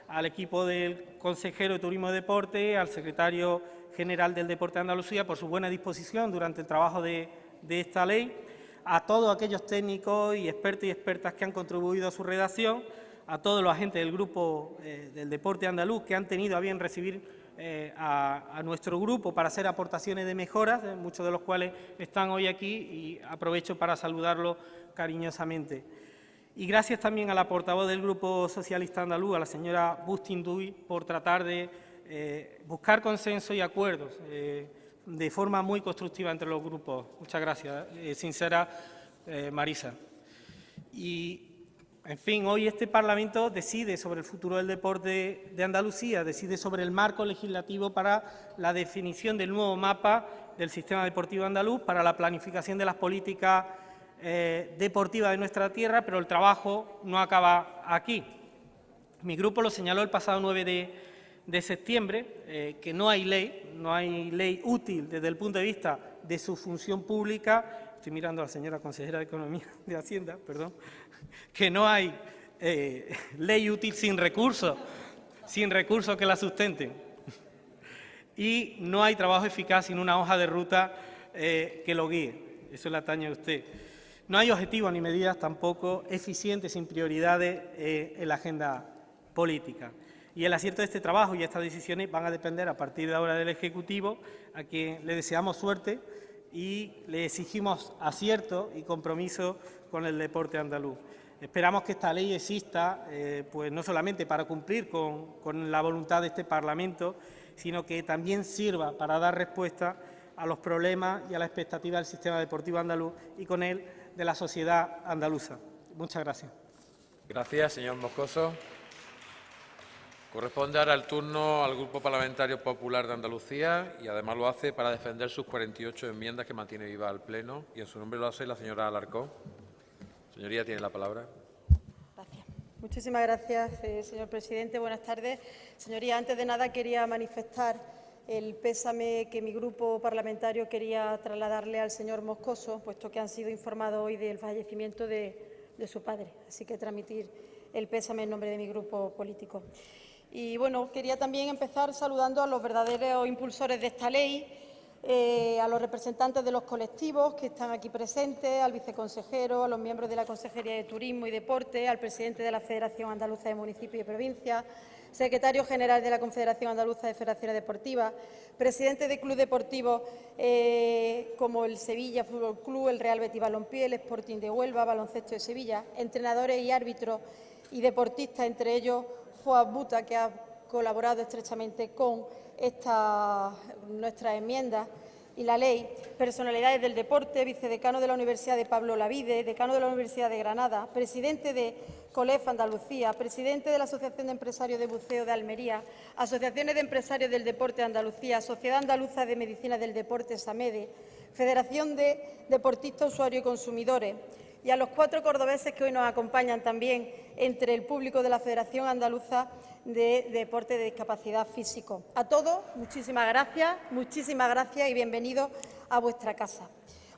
al equipo del consejero de Turismo y Deporte, al secretario general del Deporte de Andalucía, por su buena disposición durante el trabajo de esta ley, a todos aquellos técnicos y expertos y expertas que han contribuido a su redacción, a todos los agentes del grupo del deporte andaluz que han tenido a bien recibir a nuestro grupo para hacer aportaciones de mejoras, muchos de los cuales están hoy aquí, y aprovecho para saludarlos cariñosamente. Y gracias también a la portavoz del Grupo Socialista Andaluz, a la señora Bustin Duy, por tratar de buscar consenso y acuerdos de forma muy constructiva entre los grupos. Muchas gracias, sincera Marisa. Y, en fin, hoy este Parlamento decide sobre el futuro del deporte de Andalucía, decide sobre el marco legislativo para la definición del nuevo mapa del sistema deportivo andaluz, para la planificación de las políticas deportivas de nuestra tierra, pero el trabajo no acaba aquí. Mi grupo lo señaló el pasado 9 de septiembre, que no hay ley útil desde el punto de vista de su función pública. Estoy mirando a la señora consejera de Economía, de Hacienda, perdón, que no hay ley útil sin recursos que la sustenten. Y no hay trabajo eficaz sin una hoja de ruta que lo guíe. Eso le atañe a usted. No hay objetivos ni medidas tampoco eficientes sin prioridades en la agenda política. Y el acierto de este trabajo y estas decisiones van a depender a partir de ahora del Ejecutivo, a quien le deseamos suerte y le exigimos acierto y compromiso con el deporte andaluz. Esperamos que esta ley exista, pues no solamente para cumplir con la voluntad de este Parlamento, sino que también sirva para dar respuesta a los problemas y a la expectativa del sistema deportivo andaluz y con él de la sociedad andaluza. Muchas gracias. Gracias, señor Moscoso. Corresponde ahora el turno al Grupo Parlamentario Popular de Andalucía y además lo hace para defender sus 48 enmiendas que mantiene viva el Pleno, y en su nombre lo hace la señora Alarcón. Señoría, tiene la palabra. Gracias. Muchísimas gracias, señor presidente. Buenas tardes. Señoría, antes de nada quería manifestar el pésame que mi grupo parlamentario quería trasladarle al señor Moscoso, puesto que han sido informados hoy del fallecimiento de su padre. Así que transmitir el pésame en nombre de mi grupo político. Y bueno, quería también empezar saludando a los verdaderos impulsores de esta ley, a los representantes de los colectivos que están aquí presentes, al viceconsejero, a los miembros de la Consejería de Turismo y Deporte, al presidente de la Federación Andaluza de Municipios y Provincias, secretario general de la Confederación Andaluza de Federaciones Deportivas, presidente de clubes deportivos como el Sevilla Fútbol Club, el Real Betis Balompié, el Sporting de Huelva, Baloncesto de Sevilla, entrenadores y árbitros y deportistas, entre ellos Foaz Buta, que ha colaborado estrechamente con nuestras enmiendas y la ley, personalidades del deporte, vicedecano de la Universidad de Pablo Olavide, decano de la Universidad de Granada, presidente de COLEF Andalucía, presidente de la Asociación de Empresarios de Buceo de Almería, asociaciones de empresarios del deporte de Andalucía, Sociedad Andaluza de Medicina del Deporte, SAMEDE, Federación de Deportistas, Usuarios y Consumidores, y a los 4 cordobeses que hoy nos acompañan también entre el público de la Federación Andaluza de Deporte de Discapacidad Físico. A todos, muchísimas gracias y bienvenidos a vuestra casa.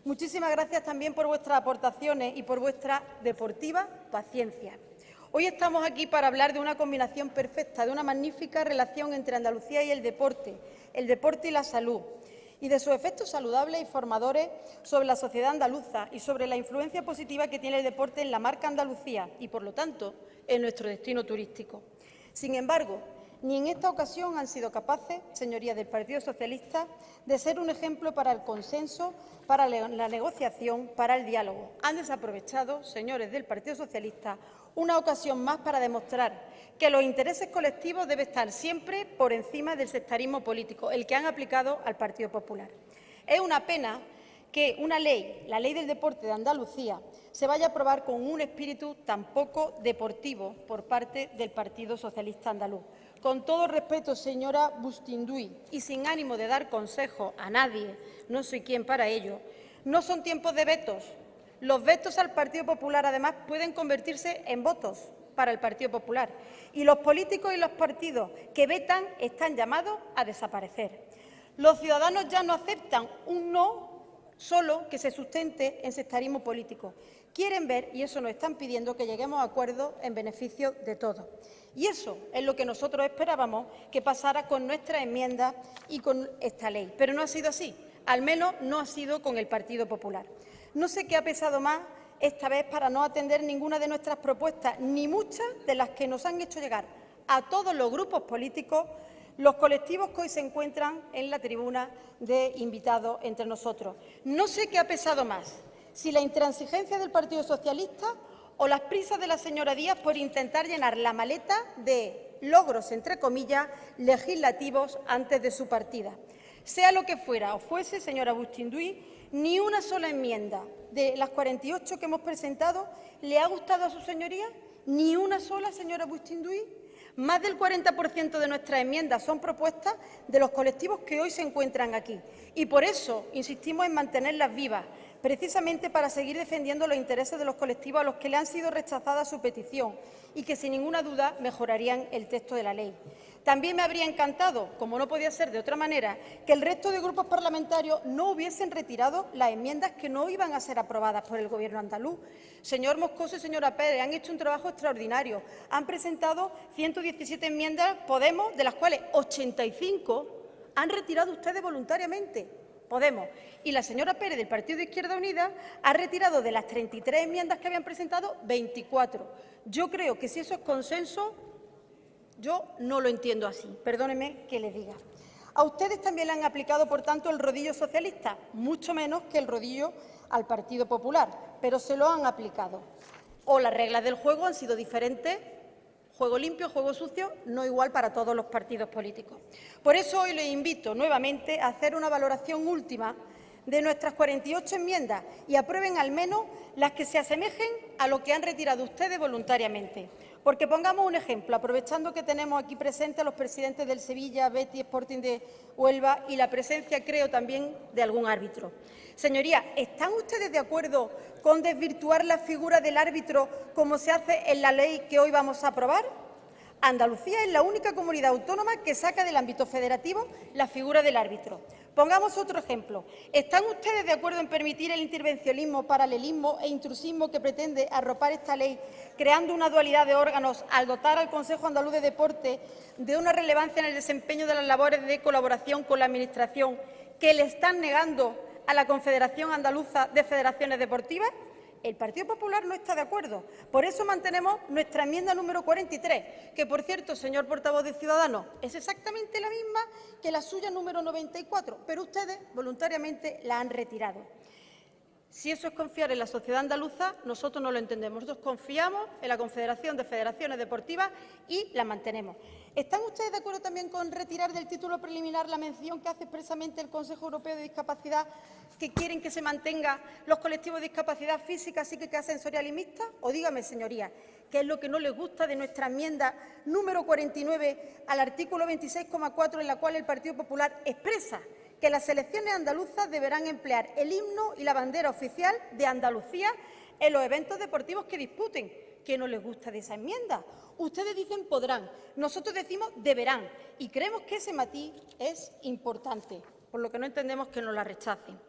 Muchísimas gracias también por vuestras aportaciones y por vuestra deportiva paciencia. Hoy estamos aquí para hablar de una combinación perfecta, de una magnífica relación entre Andalucía y el deporte y la salud, y de sus efectos saludables y formadores sobre la sociedad andaluza y sobre la influencia positiva que tiene el deporte en la marca Andalucía y, por lo tanto, en nuestro destino turístico. Sin embargo, ni en esta ocasión han sido capaces, señorías del Partido Socialista, de ser un ejemplo para el consenso, para la negociación, para el diálogo. Han desaprovechado, señores del Partido Socialista, una ocasión más para demostrar que los intereses colectivos deben estar siempre por encima del sectarismo político, el que han aplicado al Partido Popular. Es una pena que una ley, la Ley del Deporte de Andalucía, se vaya a aprobar con un espíritu tan poco deportivo por parte del Partido Socialista andaluz. Con todo respeto, señora Bustinduy, y sin ánimo de dar consejo a nadie, no soy quien para ello, no son tiempos de vetos. Los vetos al Partido Popular, además, pueden convertirse en votos para el Partido Popular. Y los políticos y los partidos que vetan están llamados a desaparecer. Los ciudadanos ya no aceptan un no solo que se sustente en sectarismo político. Quieren ver, y eso nos están pidiendo, que lleguemos a acuerdos en beneficio de todos. Y eso es lo que nosotros esperábamos que pasara con nuestras enmiendas y con esta ley. Pero no ha sido así, al menos no ha sido con el Partido Popular. No sé qué ha pesado más esta vez para no atender ninguna de nuestras propuestas, ni muchas de las que nos han hecho llegar a todos los grupos políticos los colectivos que hoy se encuentran en la tribuna de invitados entre nosotros. No sé qué ha pesado más, si la intransigencia del Partido Socialista o las prisas de la señora Díaz por intentar llenar la maleta de logros, entre comillas, legislativos antes de su partida. Sea lo que fuera o fuese, señora Bustinduy, ni una sola enmienda de las 48 que hemos presentado le ha gustado a su señoría, ni una sola, señora Bustinduy. Más del 40% de nuestras enmiendas son propuestas de los colectivos que hoy se encuentran aquí. Y por eso insistimos en mantenerlas vivas, precisamente para seguir defendiendo los intereses de los colectivos a los que le han sido rechazada su petición y que, sin ninguna duda, mejorarían el texto de la ley. También me habría encantado, como no podía ser de otra manera, que el resto de grupos parlamentarios no hubiesen retirado las enmiendas que no iban a ser aprobadas por el Gobierno andaluz. Señor Moscoso y señora Pérez, han hecho un trabajo extraordinario. Han presentado 117 enmiendas Podemos, de las cuales 85 han retirado ustedes voluntariamente. Podemos. Y la señora Pérez, del Partido de Izquierda Unida, ha retirado de las 33 enmiendas que habían presentado 24. Yo creo que si eso es consenso, yo no lo entiendo así. Perdóneme que le diga. A ustedes también le han aplicado, por tanto, el rodillo socialista, mucho menos que el rodillo al Partido Popular, pero se lo han aplicado. O las reglas del juego han sido diferentes. Juego limpio, juego sucio, no igual para todos los partidos políticos. Por eso hoy les invito nuevamente a hacer una valoración última de nuestras 48 enmiendas y aprueben al menos las que se asemejen a lo que han retirado ustedes voluntariamente. Porque pongamos un ejemplo, aprovechando que tenemos aquí presentes a los presidentes del Sevilla, Betis, Sporting de Huelva y la presencia, creo, también de algún árbitro. Señorías, ¿están ustedes de acuerdo con desvirtuar la figura del árbitro como se hace en la ley que hoy vamos a aprobar? Andalucía es la única comunidad autónoma que saca del ámbito federativo la figura del árbitro. Pongamos otro ejemplo. ¿Están ustedes de acuerdo en permitir el intervencionismo, paralelismo e intrusismo que pretende arropar esta ley, creando una dualidad de órganos al dotar al Consejo Andaluz de Deporte de una relevancia en el desempeño de las labores de colaboración con la Administración que le están negando a la Confederación Andaluza de Federaciones Deportivas? El Partido Popular no está de acuerdo. Por eso mantenemos nuestra enmienda número 43, que, por cierto, señor portavoz de Ciudadanos, es exactamente la misma que la suya número 94, pero ustedes voluntariamente la han retirado. Si eso es confiar en la sociedad andaluza, nosotros no lo entendemos. Nosotros confiamos en la Confederación de Federaciones Deportivas y la mantenemos. ¿Están ustedes de acuerdo también con retirar del título preliminar la mención que hace expresamente el Consejo Europeo de Discapacidad, que quieren que se mantengan los colectivos de discapacidad física, psíquica, sensorial y mixta? O dígame, señorías, ¿qué es lo que no les gusta de nuestra enmienda número 49 al artículo 26,4, en la cual el Partido Popular expresa que las selecciones andaluzas deberán emplear el himno y la bandera oficial de Andalucía en los eventos deportivos que disputen? ¿Qué no les gusta de esa enmienda? Ustedes dicen podrán, nosotros decimos deberán, y creemos que ese matiz es importante, por lo que no entendemos que nos la rechacen.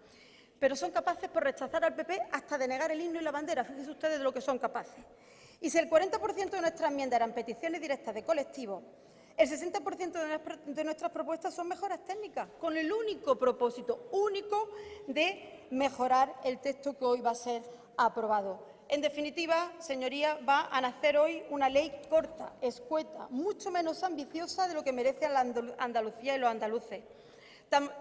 Pero son capaces por rechazar al PP hasta de negar el himno y la bandera, fíjense ustedes de lo que son capaces. Y si el 40% de nuestra enmienda eran peticiones directas de colectivos, el 60% de nuestras propuestas son mejoras técnicas, con el único propósito, de mejorar el texto que hoy va a ser aprobado. En definitiva, señorías, va a nacer hoy una ley corta, escueta, mucho menos ambiciosa de lo que merece la Andalucía y los andaluces.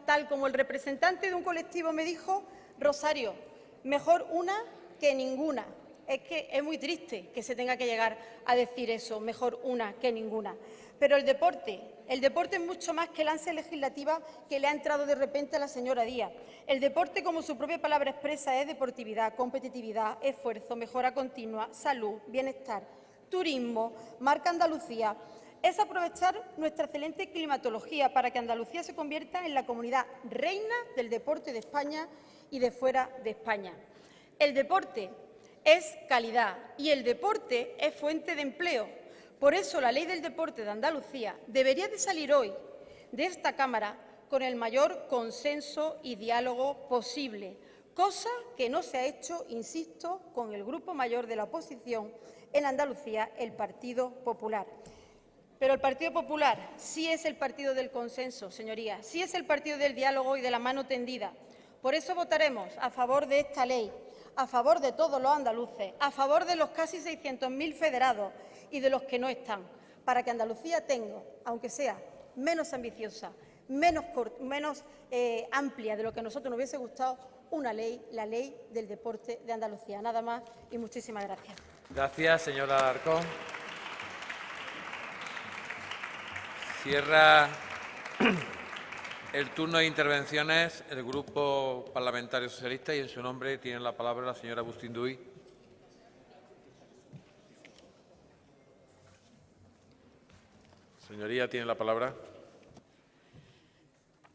Tal como el representante de un colectivo me dijo: Rosario, mejor una que ninguna. Es que es muy triste que se tenga que llegar a decir eso, mejor una que ninguna. Pero el deporte es mucho más que el ansia legislativa que le ha entrado de repente a la señora Díaz. El deporte, como su propia palabra expresa, es deportividad, competitividad, esfuerzo, mejora continua, salud, bienestar, turismo, marca Andalucía. Es aprovechar nuestra excelente climatología para que Andalucía se convierta en la comunidad reina del deporte de España y de fuera de España. El deporte es calidad y el deporte es fuente de empleo. Por eso la Ley del Deporte de Andalucía debería de salir hoy de esta Cámara con el mayor consenso y diálogo posible, cosa que no se ha hecho, insisto, con el grupo mayor de la oposición en Andalucía, el Partido Popular. Pero el Partido Popular sí es el partido del consenso, señorías, sí es el partido del diálogo y de la mano tendida. Por eso votaremos a favor de esta ley, a favor de todos los andaluces, a favor de los casi 600.000 federados y de los que no están, para que Andalucía tenga, aunque sea menos ambiciosa, menos amplia de lo que a nosotros nos hubiese gustado, una ley, la Ley del Deporte de Andalucía. Nada más y muchísimas gracias. Gracias, señora Alarcón. Cierra el turno de intervenciones el Grupo Parlamentario Socialista y en su nombre tiene la palabra la señora Agustín Duy. Señoría, tiene la palabra.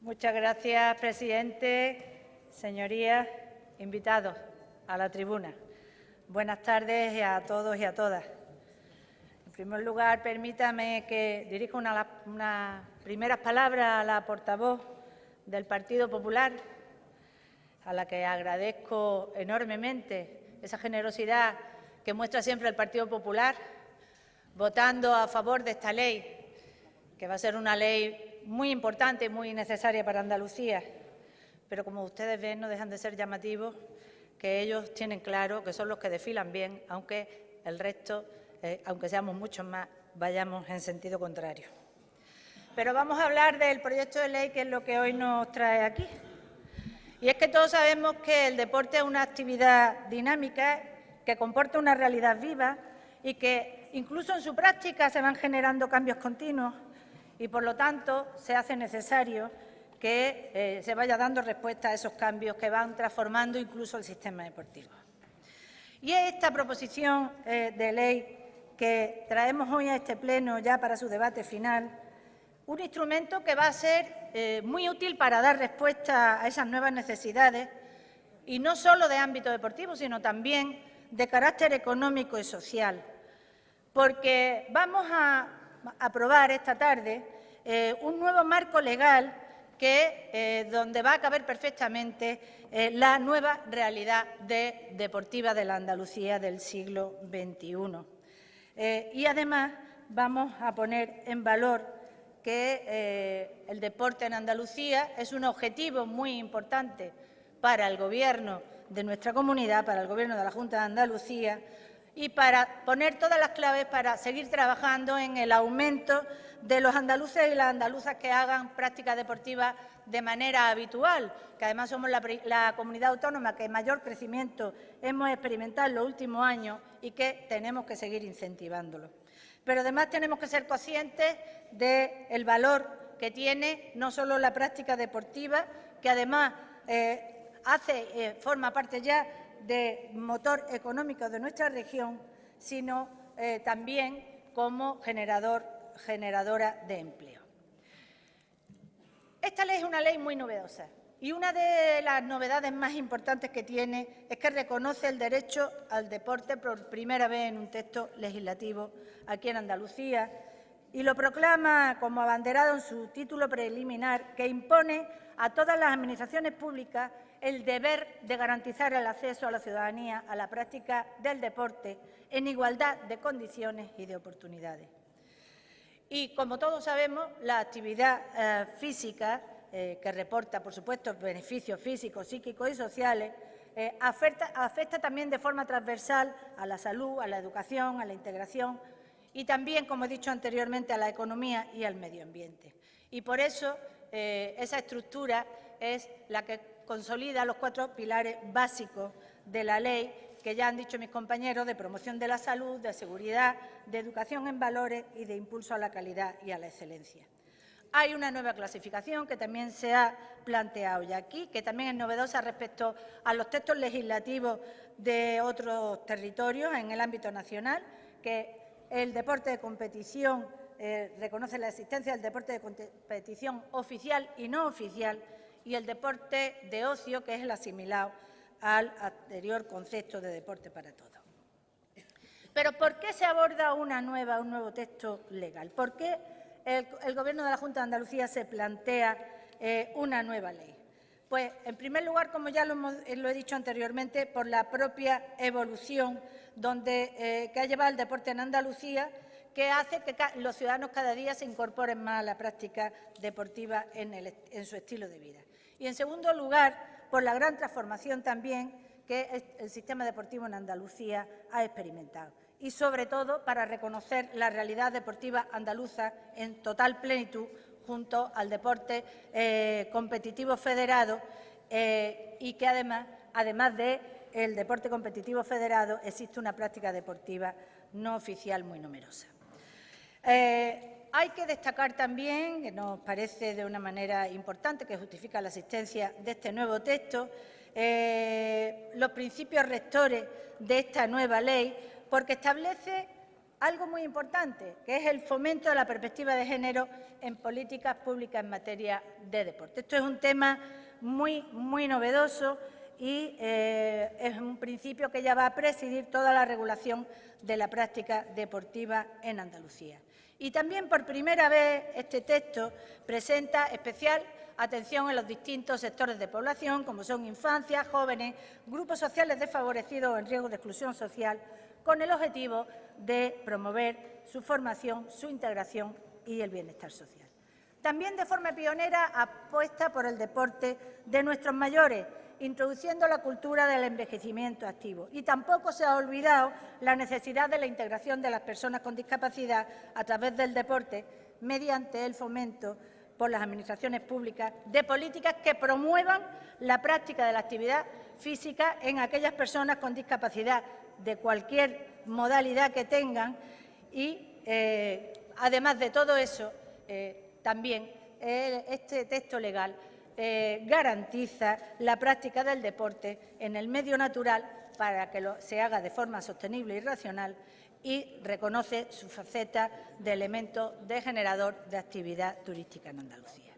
Muchas gracias, presidente. Señorías, invitados a la tribuna. Buenas tardes a todos y a todas. En primer lugar, permítame que dirija unas primeras palabras a la portavoz del Partido Popular, a la que agradezco enormemente esa generosidad que muestra siempre el Partido Popular, votando a favor de esta ley, que va a ser una ley muy importante y muy necesaria para Andalucía. Pero, como ustedes ven, no dejan de ser llamativos que ellos tienen claro que son los que desfilan bien, aunque el resto, aunque seamos muchos más, vayamos en sentido contrario. Pero vamos a hablar del proyecto de ley, que es lo que hoy nos trae aquí. Y es que todos sabemos que el deporte es una actividad dinámica, que comporta una realidad viva y que incluso en su práctica se van generando cambios continuos y, por lo tanto, se hace necesario que se vaya dando respuesta a esos cambios que van transformando incluso el sistema deportivo. Y es esta proposición de ley que traemos hoy a este Pleno ya para su debate final, un instrumento que va a ser muy útil para dar respuesta a esas nuevas necesidades, y no solo de ámbito deportivo, sino también de carácter económico y social, porque vamos a aprobar esta tarde un nuevo marco legal donde va a caber perfectamente la nueva realidad deportiva de la Andalucía del siglo XXI. Y además vamos a poner en valor que el deporte en Andalucía es un objetivo muy importante para el Gobierno de nuestra comunidad, para el Gobierno de la Junta de Andalucía, y para poner todas las claves para seguir trabajando en el aumento de los andaluces y las andaluzas que hagan práctica deportiva de manera habitual, que además somos la comunidad autónoma que mayor crecimiento hemos experimentado en los últimos años y que tenemos que seguir incentivándolo. Pero además tenemos que ser conscientes del valor que tiene no solo la práctica deportiva, que además forma parte ya de motor económico de nuestra región, sino también como generadora de empleo. Esta ley es una ley muy novedosa y una de las novedades más importantes que tiene es que reconoce el derecho al deporte por primera vez en un texto legislativo aquí en Andalucía y lo proclama como abanderado en su título preliminar, que impone a todas las administraciones públicas el deber de garantizar el acceso a la ciudadanía a la práctica del deporte en igualdad de condiciones y de oportunidades. Y, como todos sabemos, la actividad física, que reporta, por supuesto, beneficios físicos, psíquicos y sociales, afecta también de forma transversal a la salud, a la educación, a la integración y también, como he dicho anteriormente, a la economía y al medio ambiente. Y por eso esa estructura es la que consolida los 4 pilares básicos de la ley, que ya han dicho mis compañeros, de promoción de la salud, de seguridad, de educación en valores y de impulso a la calidad y a la excelencia. Hay una nueva clasificación que también se ha planteado ya aquí, que también es novedosa respecto a los textos legislativos de otros territorios en el ámbito nacional, que el deporte de competición reconoce la existencia del deporte de competición oficial y no oficial y el deporte de ocio, que es el asimilado al anterior concepto de deporte para todos. Pero ¿por qué se aborda un nuevo texto legal? ¿Por qué el Gobierno de la Junta de Andalucía se plantea una nueva ley? Pues, en primer lugar, como ya lo he dicho anteriormente, por la propia evolución que ha llevado el deporte en Andalucía, que hace que los ciudadanos cada día se incorporen más a la práctica deportiva en su estilo de vida. Y, en segundo lugar, por la gran transformación también que el sistema deportivo en Andalucía ha experimentado. Y, sobre todo, para reconocer la realidad deportiva andaluza en total plenitud junto al deporte competitivo federado y que además del deporte competitivo federado existe una práctica deportiva no oficial muy numerosa. Hay que destacar también, que nos parece de una manera importante, que justifica la existencia de este nuevo texto, los principios rectores de esta nueva ley, porque establece algo muy importante, que es el fomento de la perspectiva de género en políticas públicas en materia de deporte. Esto es un tema muy novedoso y es un principio que ya va a presidir toda la regulación de la práctica deportiva en Andalucía. Y también, por primera vez, este texto presenta especial atención en los distintos sectores de población, como son infancia, jóvenes, grupos sociales desfavorecidos o en riesgo de exclusión social, con el objetivo de promover su formación, su integración y el bienestar social. También, de forma pionera, apuesta por el deporte de nuestros mayores, introduciendo la cultura del envejecimiento activo. Y tampoco se ha olvidado la necesidad de la integración de las personas con discapacidad a través del deporte mediante el fomento por las administraciones públicas de políticas que promuevan la práctica de la actividad física en aquellas personas con discapacidad de cualquier modalidad que tengan y, además de todo eso, también este texto legal garantiza la práctica del deporte en el medio natural para que se haga de forma sostenible y racional y reconoce su faceta de elemento de generador de actividad turística en Andalucía.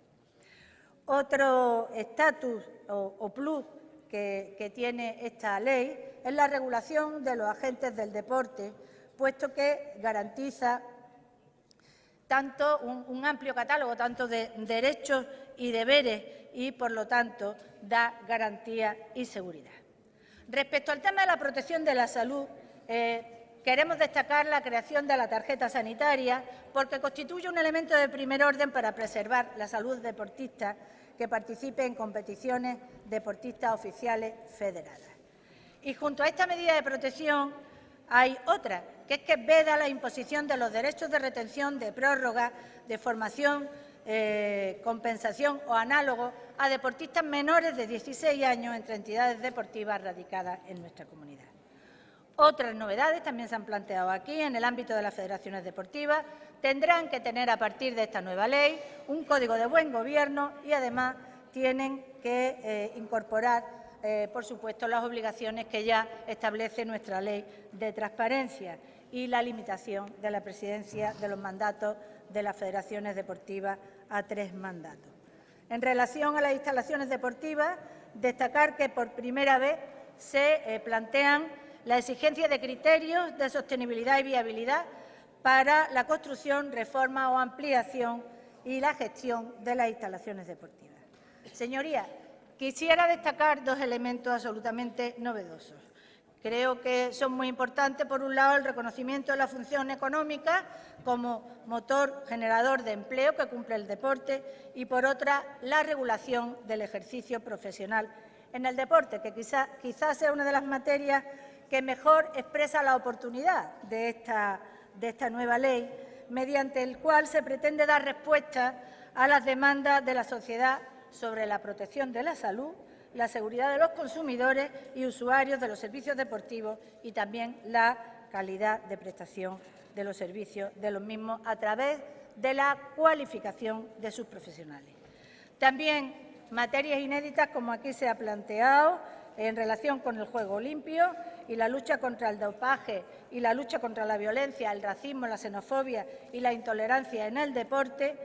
Otro estatus o plus que tiene esta ley es la regulación de los agentes del deporte, puesto que garantiza tanto un amplio catálogo tanto de derechos y deberes y, por lo tanto, da garantía y seguridad. Respecto al tema de la protección de la salud, queremos destacar la creación de la tarjeta sanitaria porque constituye un elemento de primer orden para preservar la salud deportista que participe en competiciones deportistas oficiales federadas. Y junto a esta medida de protección hay otra, que es que veda la imposición de los derechos de retención, de prórroga, de formación, compensación o análogo a deportistas menores de 16 años entre entidades deportivas radicadas en nuestra comunidad. Otras novedades también se han planteado aquí en el ámbito de las federaciones deportivas. Tendrán que tener a partir de esta nueva ley un código de buen gobierno y además tienen que incorporar, por supuesto, las obligaciones que ya establece nuestra ley de transparencia y la limitación de la presidencia de los mandatos de las federaciones deportivas a 3 mandatos. En relación a las instalaciones deportivas, destacar que por primera vez se plantean la exigencia de criterios de sostenibilidad y viabilidad para la construcción, reforma o ampliación y la gestión de las instalaciones deportivas. Señorías, quisiera destacar 2 elementos absolutamente novedosos. Creo que son muy importantes, por un lado, el reconocimiento de la función económica como motor generador de empleo que cumple el deporte y, por otra, la regulación del ejercicio profesional en el deporte, que quizás sea una de las materias que mejor expresa la oportunidad de esta nueva ley, mediante el cual se pretende dar respuesta a las demandas de la sociedad sobre la protección de la salud, la seguridad de los consumidores y usuarios de los servicios deportivos y también la calidad de prestación de los servicios de los mismos a través de la cualificación de sus profesionales. También materias inéditas, como aquí se ha planteado, en relación con el juego limpio y la lucha contra el dopaje y la lucha contra la violencia, el racismo, la xenofobia y la intolerancia en el deporte,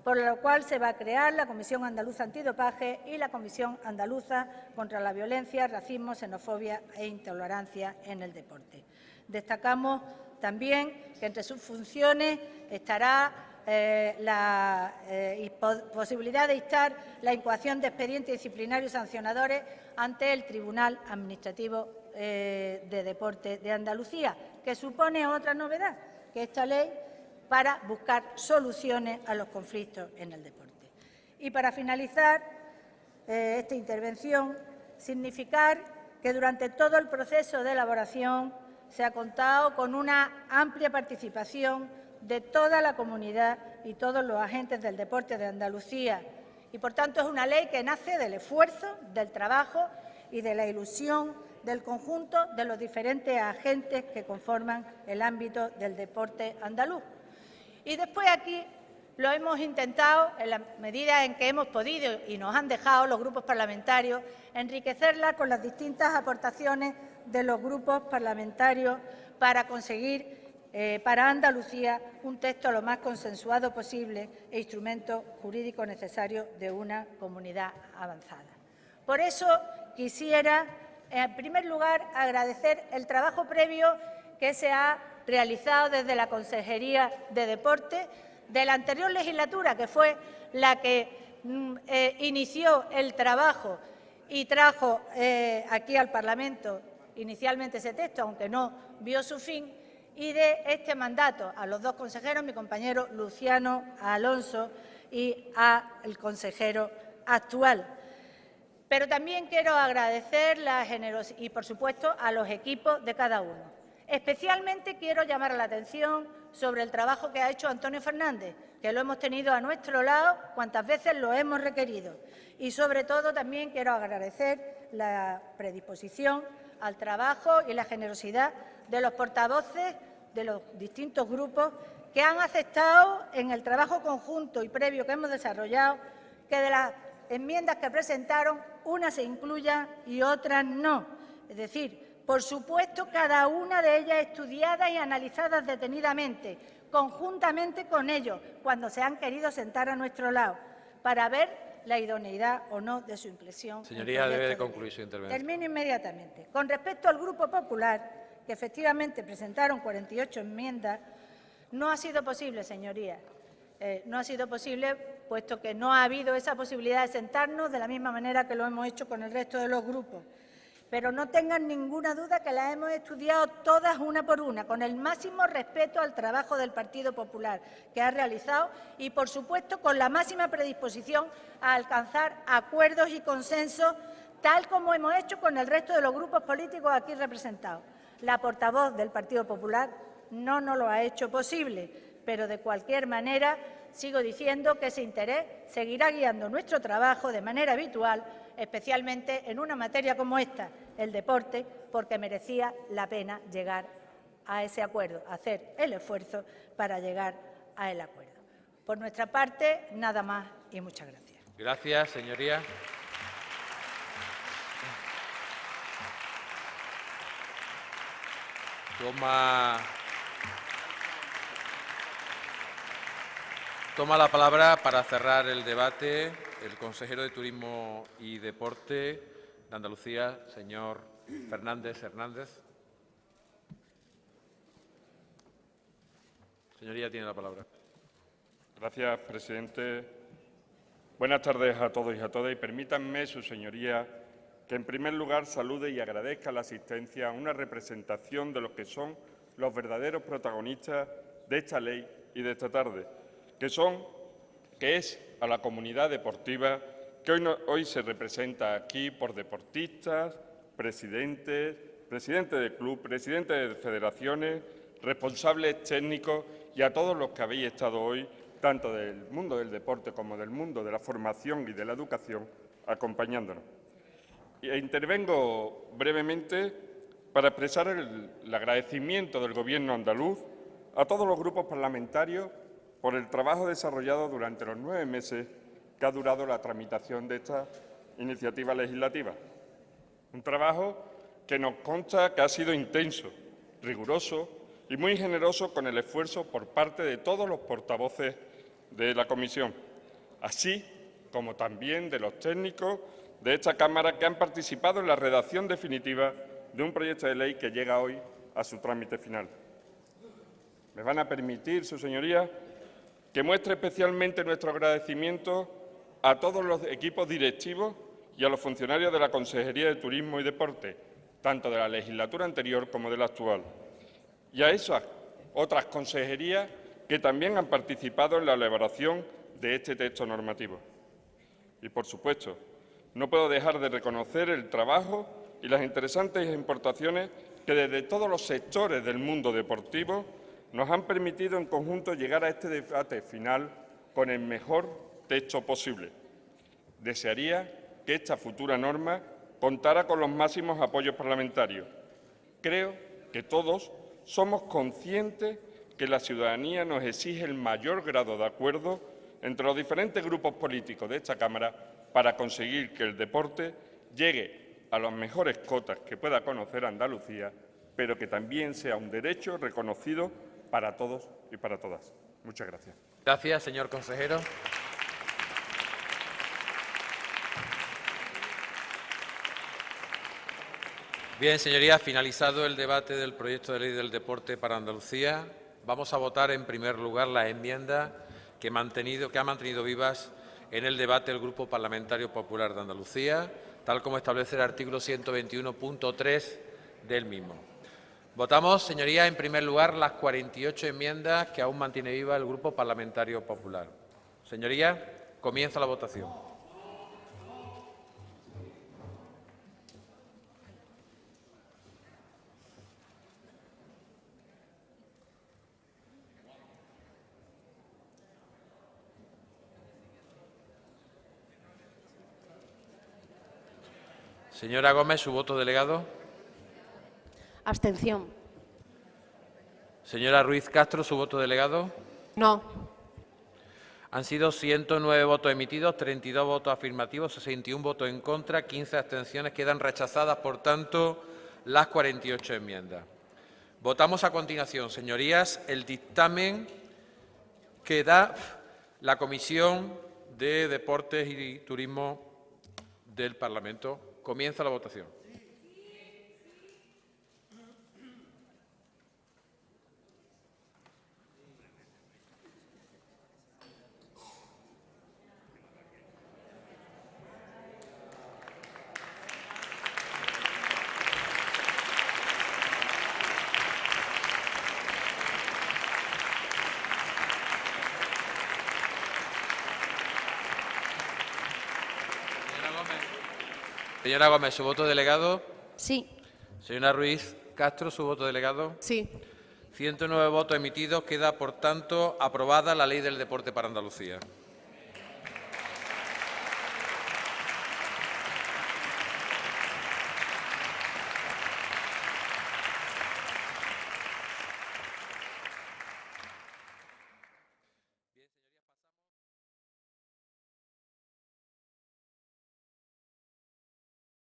por lo cual se va a crear la Comisión Andaluza Antidopaje y la Comisión Andaluza contra la Violencia, Racismo, Xenofobia e Intolerancia en el Deporte. Destacamos también que entre sus funciones estará la posibilidad de dictar la incoación de expedientes disciplinarios sancionadores ante el Tribunal Administrativo de Deporte de Andalucía, que supone otra novedad, que esta ley para buscar soluciones a los conflictos en el deporte. Y para finalizar esta intervención, significar que durante todo el proceso de elaboración se ha contado con una amplia participación de toda la comunidad y todos los agentes del deporte de Andalucía. Y, por tanto, es una ley que nace del esfuerzo, del trabajo y de la ilusión del conjunto de los diferentes agentes que conforman el ámbito del deporte andaluz. Y después aquí lo hemos intentado, en la medida en que hemos podido y nos han dejado los grupos parlamentarios, enriquecerla con las distintas aportaciones de los grupos parlamentarios para conseguir para Andalucía un texto lo más consensuado posible e instrumento jurídico necesario de una comunidad avanzada. Por eso quisiera, en primer lugar, agradecer el trabajo previo que se ha realizado desde la Consejería de Deporte de la anterior legislatura, que fue la que inició el trabajo y trajo aquí al Parlamento inicialmente ese texto, aunque no vio su fin, y de este mandato a los 2 consejeros, mi compañero Luciano Alonso y al consejero actual. Pero también quiero agradecer la generosidad y, por supuesto, a los equipos de cada uno. Especialmente quiero llamar la atención sobre el trabajo que ha hecho Antonio Fernández, que lo hemos tenido a nuestro lado cuantas veces lo hemos requerido. Y, sobre todo, también quiero agradecer la predisposición al trabajo y la generosidad de los portavoces de los distintos grupos que han aceptado en el trabajo conjunto y previo que hemos desarrollado que de las enmiendas que presentaron unas se incluyan y otras no. Es decir, por supuesto, cada una de ellas estudiadas y analizadas detenidamente, conjuntamente con ellos, cuando se han querido sentar a nuestro lado, para ver la idoneidad o no de su impresión. Señoría, debe de concluir su intervención. Termino inmediatamente. Con respecto al Grupo Popular, que efectivamente presentaron 48 enmiendas, no ha sido posible, señorías. No ha sido posible, puesto que no ha habido esa posibilidad de sentarnos de la misma manera que lo hemos hecho con el resto de los grupos. pero no tengan ninguna duda que las hemos estudiado todas una por una, con el máximo respeto al trabajo del Partido Popular que ha realizado y, por supuesto, con la máxima predisposición a alcanzar acuerdos y consensos, tal como hemos hecho con el resto de los grupos políticos aquí representados. La portavoz del Partido Popular no nos lo ha hecho posible, pero de cualquier manera sigo diciendo que ese interés seguirá guiando nuestro trabajo de manera habitual, especialmente en una materia como esta, el deporte, porque merecía la pena llegar a ese acuerdo, hacer el esfuerzo para llegar a el acuerdo. Por nuestra parte, nada más y muchas gracias. Gracias, señoría. Toma la palabra para cerrar el debate el consejero de Turismo y Deporte de Andalucía, señor Fernández Hernández. Señoría, tiene la palabra. Gracias, presidente. Buenas tardes a todos y a todas. Y permítanme, su señoría, que en primer lugar salude y agradezca la asistencia a una representación de los que son los verdaderos protagonistas de esta ley y de esta tarde, que es a la comunidad deportiva que hoy se representa aquí por deportistas, presidentes de club, presidentes de federaciones, responsables técnicos y a todos los que habéis estado hoy, tanto del mundo del deporte como del mundo de la formación y de la educación, acompañándonos. Intervengo brevemente para expresar el agradecimiento del Gobierno andaluz a todos los grupos parlamentarios por el trabajo desarrollado durante los 9 meses que ha durado la tramitación de esta iniciativa legislativa. Un trabajo que nos consta que ha sido intenso, riguroso y muy generoso con el esfuerzo por parte de todos los portavoces de la comisión, así como también de los técnicos de esta Cámara que han participado en la redacción definitiva de un proyecto de ley que llega hoy a su trámite final. Me van a permitir, sus señorías, que muestre especialmente nuestro agradecimiento a todos los equipos directivos y a los funcionarios de la Consejería de Turismo y Deporte, tanto de la legislatura anterior como de la actual, y a esas otras consejerías que también han participado en la elaboración de este texto normativo. Y, por supuesto, no puedo dejar de reconocer el trabajo y las interesantes importaciones que desde todos los sectores del mundo deportivo nos han permitido en conjunto llegar a este debate final con el mejor texto posible. Desearía que esta futura norma contara con los máximos apoyos parlamentarios. Creo que todos somos conscientes que la ciudadanía nos exige el mayor grado de acuerdo entre los diferentes grupos políticos de esta Cámara para conseguir que el deporte llegue a las mejores cotas que pueda conocer Andalucía, pero que también sea un derecho reconocido para todos y para todas. Muchas gracias. Gracias, señor consejero. Bien, señorías, finalizado el debate del proyecto de ley del deporte para Andalucía, vamos a votar en primer lugar la enmienda que ha mantenido vivas en el debate el Grupo Parlamentario Popular de Andalucía, tal como establece el artículo 121.3 del mismo. Votamos, señorías, en primer lugar las 48 enmiendas que aún mantiene viva el Grupo Parlamentario Popular. Señorías, comienza la votación. Señora Gómez, su voto delegado. Abstención. Señora Ruiz Castro, su voto delegado. No. Han sido 109 votos emitidos, 32 votos afirmativos, 61 votos en contra, 15 abstenciones. Quedan rechazadas, por tanto, las 48 enmiendas. Votamos a continuación, señorías, el dictamen que da la Comisión de Deportes y Turismo del Parlamento. Comienza la votación. Señora Gómez, ¿su voto delegado? Sí. Señora Ruiz Castro, ¿su voto delegado? Sí. 109 votos emitidos. Queda, por tanto, aprobada la Ley del Deporte para Andalucía.